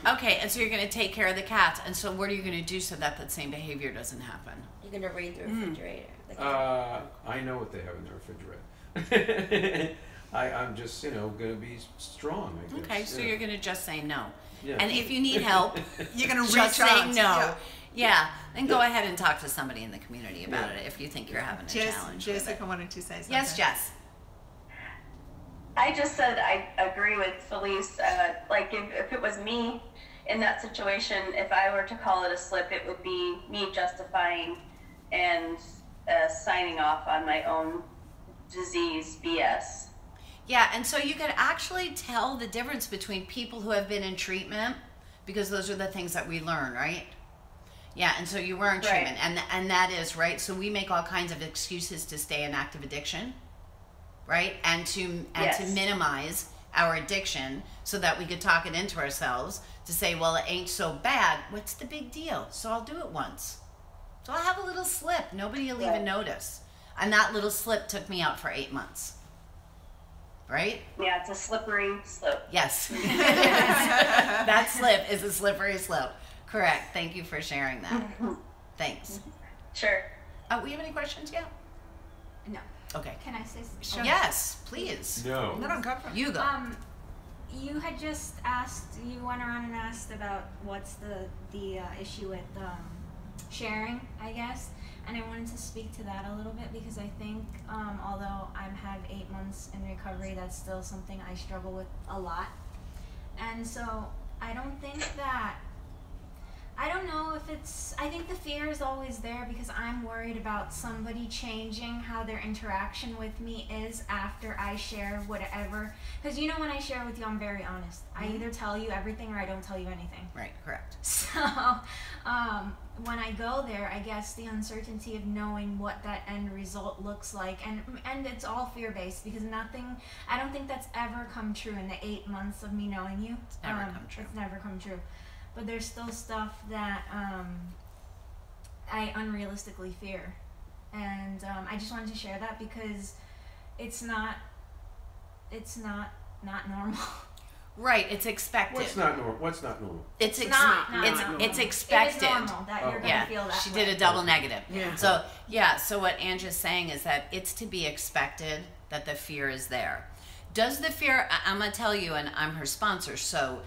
Okay, and so you're going to take care of the cats. And so what are you going to do so that that same behavior doesn't happen? You're going to raid the refrigerator. I know what they have in their refrigerator. I'm just, going to be strong, I guess. Okay, so you're going to just say no. Yeah. And if you need help, you're going to just reach out. say no. Yeah, then go ahead and talk to somebody in the community about it if you think you're having a challenge. Jessica wanted to say something. Yes, Jess. I just said I agree with Felice. Like if it was me in that situation, if I were to call it a slip, it would be me justifying and signing off on my own disease BS. Yeah, and so you could actually tell the difference between people who have been in treatment, because those are the things that we learn, right? Yeah, and so you were in treatment, and that is, right? So we make all kinds of excuses to stay in active addiction, right? And to minimize our addiction so that we could talk it into ourselves to say, well, it ain't so bad. What's the big deal? So I'll do it once. So I'll have a little slip. Nobody will even notice. And that little slip took me out for 8 months. Right? Yeah, it's a slippery slope. Yes. That slip is a slippery slope. Correct. Thank you for sharing that. Thanks. Sure. We have any questions yet? No. Okay. Can I say something? Sure. Yes, please. No. No, go for it. You go. You had just asked, you went around and asked about what's the issue with sharing, I guess. And I wanted to speak to that a little bit, because I think although I have 8 months in recovery, that's still something I struggle with a lot. And so I don't know if it's, I think the fear is always there, because I'm worried about somebody changing how their interaction with me is after I share whatever. Because when I share with you, I'm very honest. I either tell you everything or I don't tell you anything. Right, correct. So when I go there, I guess the uncertainty of knowing what that end result looks like, and it's all fear-based, because I don't think that's ever come true in the 8 months of me knowing you. It's never come true. It's never come true. But there's still stuff that I unrealistically fear. And I just wanted to share that, because it's not normal. Right, it's expected. What's not normal? It's normal. It's expected. It is normal that you're going to feel that she way. did a double negative. Yeah. So what Angie's saying is that it's to be expected that the fear is there. Does the fear, I'm going to tell you, and I'm her sponsor, so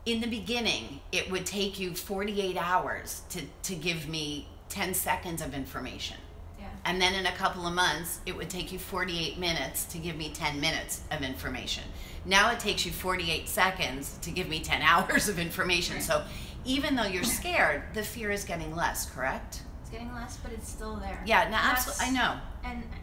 in the beginning, it would take you 48 hours to give me 10 seconds of information. Yeah. And then in a couple of months, it would take you 48 minutes to give me 10 minutes of information. Now it takes you 48 seconds to give me 10 hours of information. Right. So even though you're scared, the fear is getting less, correct? It's getting less, but it's still there. Yeah, no, absolutely. I know.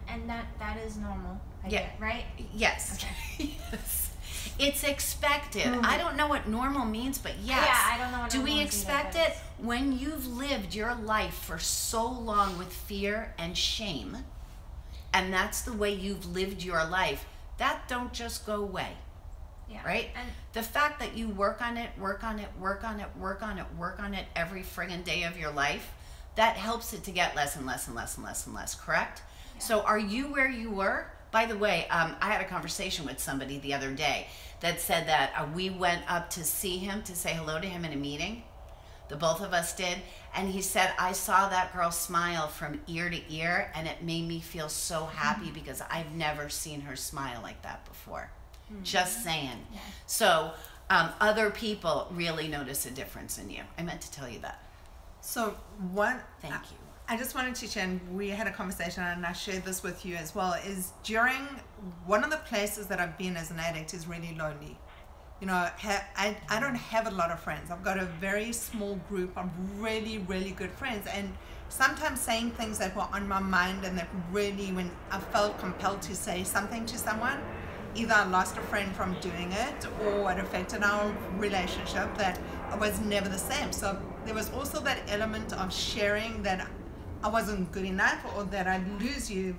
And that is normal. I Yeah. get, right? Yes. Okay. Yes. It's expected. I don't know what normal means, but yes. Yeah, I don't know what Do normal we means expect either. it when you've lived your life for so long with fear and shame, and that's the way you've lived your life? That don't just go away. Yeah. Right? And The fact that you work on it every friggin' day of your life, that helps it to get less and less and less and less and less, correct? Yeah. So are you where you were? By the way, I had a conversation with somebody the other day that said that we went up to see him, to say hello to him in a meeting. The both of us did. And he said, I saw that girl smile from ear to ear, and it made me feel so happy because I've never seen her smile like that before. Just saying. Yeah. So other people really notice a difference in you. I meant to tell you that. So Thank you. I just wanted to share, and we had a conversation, and I shared this with you as well, is during one of the places that I've been as an addict is really lonely. You know, I don't have a lot of friends. I've got a very small group of really, really good friends, and sometimes saying things that were on my mind and that really, when I felt compelled to say something to someone, either I lost a friend from doing it or it affected our relationship, that I was never the same. So there was also that element of sharing that I wasn't good enough, or that I'd lose you,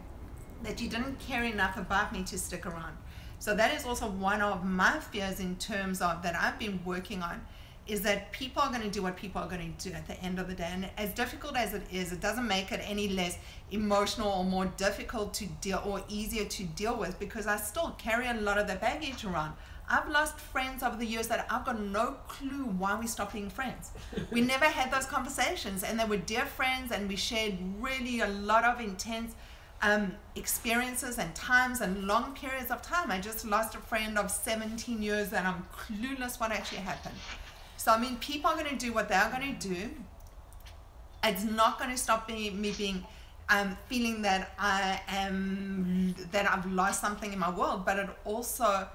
that you didn't care enough about me to stick around. So that is also one of my fears in terms of that I've been working on, is that people are going to do what people are going to do at the end of the day. And as difficult as it is, it doesn't make it any less emotional or more difficult to deal or easier to deal with, because I still carry a lot of the baggage around. I've lost friends over the years that I've got no clue why we stopped being friends. We never had those conversations, and they were dear friends, and we shared really a lot of intense experiences and times and long periods of time. I just lost a friend of 17 years and I'm clueless what actually happened. So I mean, people are going to do what they're going to do. It's not going to stop me being feeling that I've lost something in my world, but it also,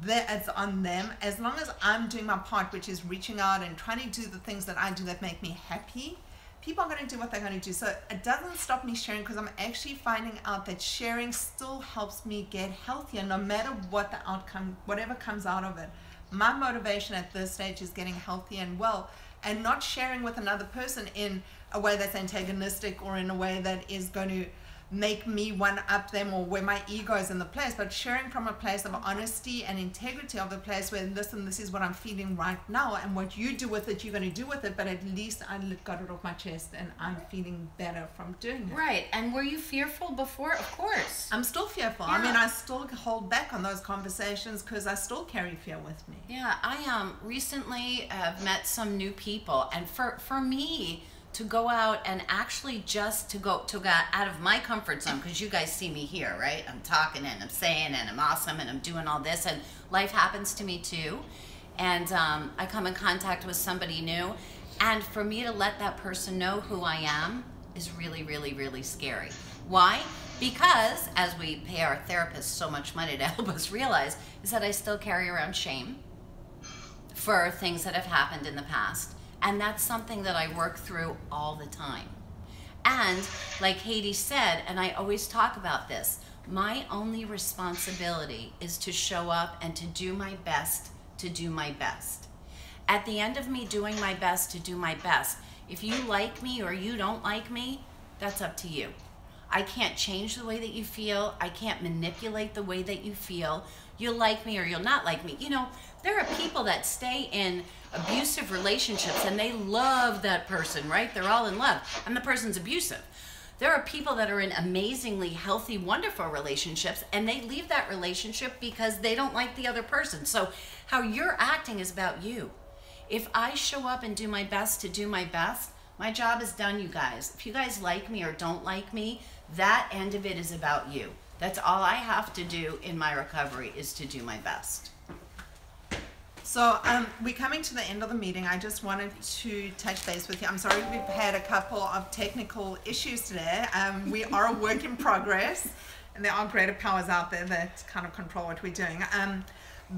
it's on them. As long as I'm doing my part, which is reaching out and trying to do the things that I do that make me happy, people are going to do what they're going to do. So it doesn't stop me sharing, because I'm actually finding out that sharing still helps me get healthier, no matter what the outcome, whatever comes out of it. My motivation at this stage is getting healthy and well, and not sharing with another person in a way that's antagonistic or in a way that is going to make me one up them or where my ego is in the place, but sharing from a place of honesty and integrity, of the place where, listen, this is what I'm feeling right now, and what you do with it, you're going to do with it, but at least I got it off my chest and I'm feeling better from doing it. Right. And were you fearful before? Of course. I'm still fearful. Yeah. I mean, I still hold back on those conversations because I still carry fear with me. Yeah, I recently have met some new people, and for me to go out and actually just to go out of my comfort zone, because you guys see me here, right? I'm talking and I'm saying and I'm awesome and I'm doing all this, and life happens to me too, and I come in contact with somebody new, and for me to let that person know who I am is really, really, really scary. Why? Because, as we pay our therapists so much money to help us realize, is that I still carry around shame for things that have happened in the past. And that's something that I work through all the time. And like Haiti said, and I always talk about this, my only responsibility is to show up and to do my best to do my best. At the end of me doing my best to do my best, if you like me or you don't like me, that's up to you. I can't change the way that you feel. I can't manipulate the way that you feel. You'll like me or you'll not like me. You know, there are people that stay in abusive relationships and they love that person, right? They're all in love and the person's abusive. There are people that are in amazingly healthy, wonderful relationships and they leave that relationship because they don't like the other person. So how you're acting is about you. If I show up and do my best to do my best, my job is done, you guys. If you guys like me or don't like me, that end of it is about you. That's all I have to do in my recovery, is to do my best. So we're coming to the end of the meeting. I just wanted to touch base with you. I'm sorry we've had a couple of technical issues today. We are a work in progress, and there are greater powers out there that kind of control what we're doing.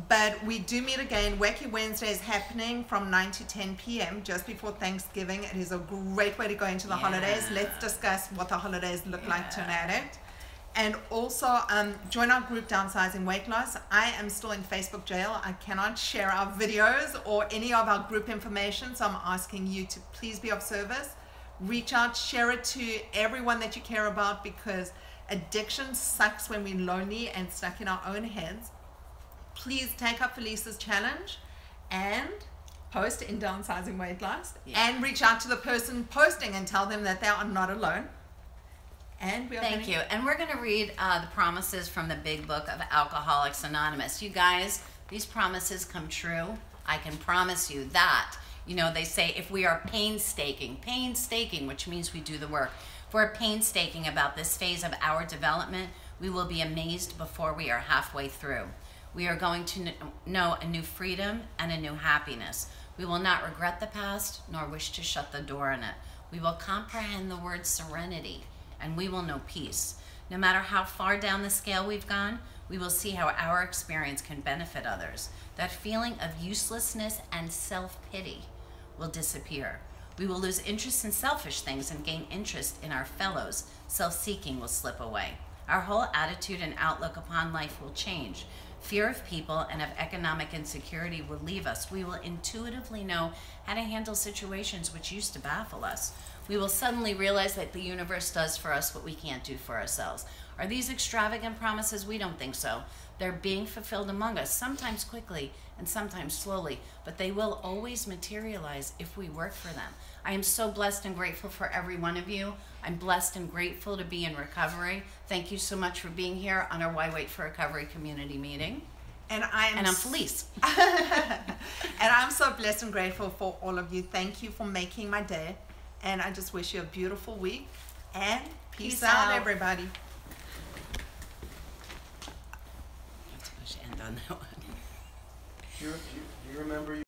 But we do meet again. Wacky Wednesday is happening from 9 to 10 p.m. just before Thanksgiving. It is a great way to go into the holidays. Let's discuss what the holidays look like to an addict. And also join our group Downsizing Weight Loss. I am still in Facebook jail. I cannot share our videos or any of our group information, so I'm asking you to please be of service. Reach out, share it to everyone that you care about, because addiction sucks when we're lonely and stuck in our own heads. Please take up Felice's challenge and post in Downsizing Weight Loss, and reach out to the person posting and tell them that they are not alone. And we are Thank you. And we're going to read the promises from the big book of Alcoholics Anonymous. You guys, these promises come true. I can promise you that. You know, they say if we are painstaking, which means we do the work. If we're painstaking about this phase of our development, we will be amazed before we are halfway through. We are going to know a new freedom and a new happiness. We will not regret the past, nor wish to shut the door on it. We will comprehend the word serenity, and we will know peace. No matter how far down the scale we've gone, we will see how our experience can benefit others. That feeling of uselessness and self-pity will disappear. We will lose interest in selfish things and gain interest in our fellows. Self-seeking will slip away. Our whole attitude and outlook upon life will change. Fear of people and of economic insecurity will leave us. We will intuitively know how to handle situations which used to baffle us. We will suddenly realize that the universe does for us what we can't do for ourselves. Are these extravagant promises? We don't think so. They're being fulfilled among us, sometimes quickly and sometimes slowly, but they will always materialize if we work for them. I am so blessed and grateful for every one of you. I'm blessed and grateful to be in recovery. Thank you so much for being here on our Why Wait for Recovery community meeting. And I'm Felice. And I'm so blessed and grateful for all of you. Thank you for making my day. And I just wish you a beautiful week. And peace out, everybody. Let's push end on that one. Do you remember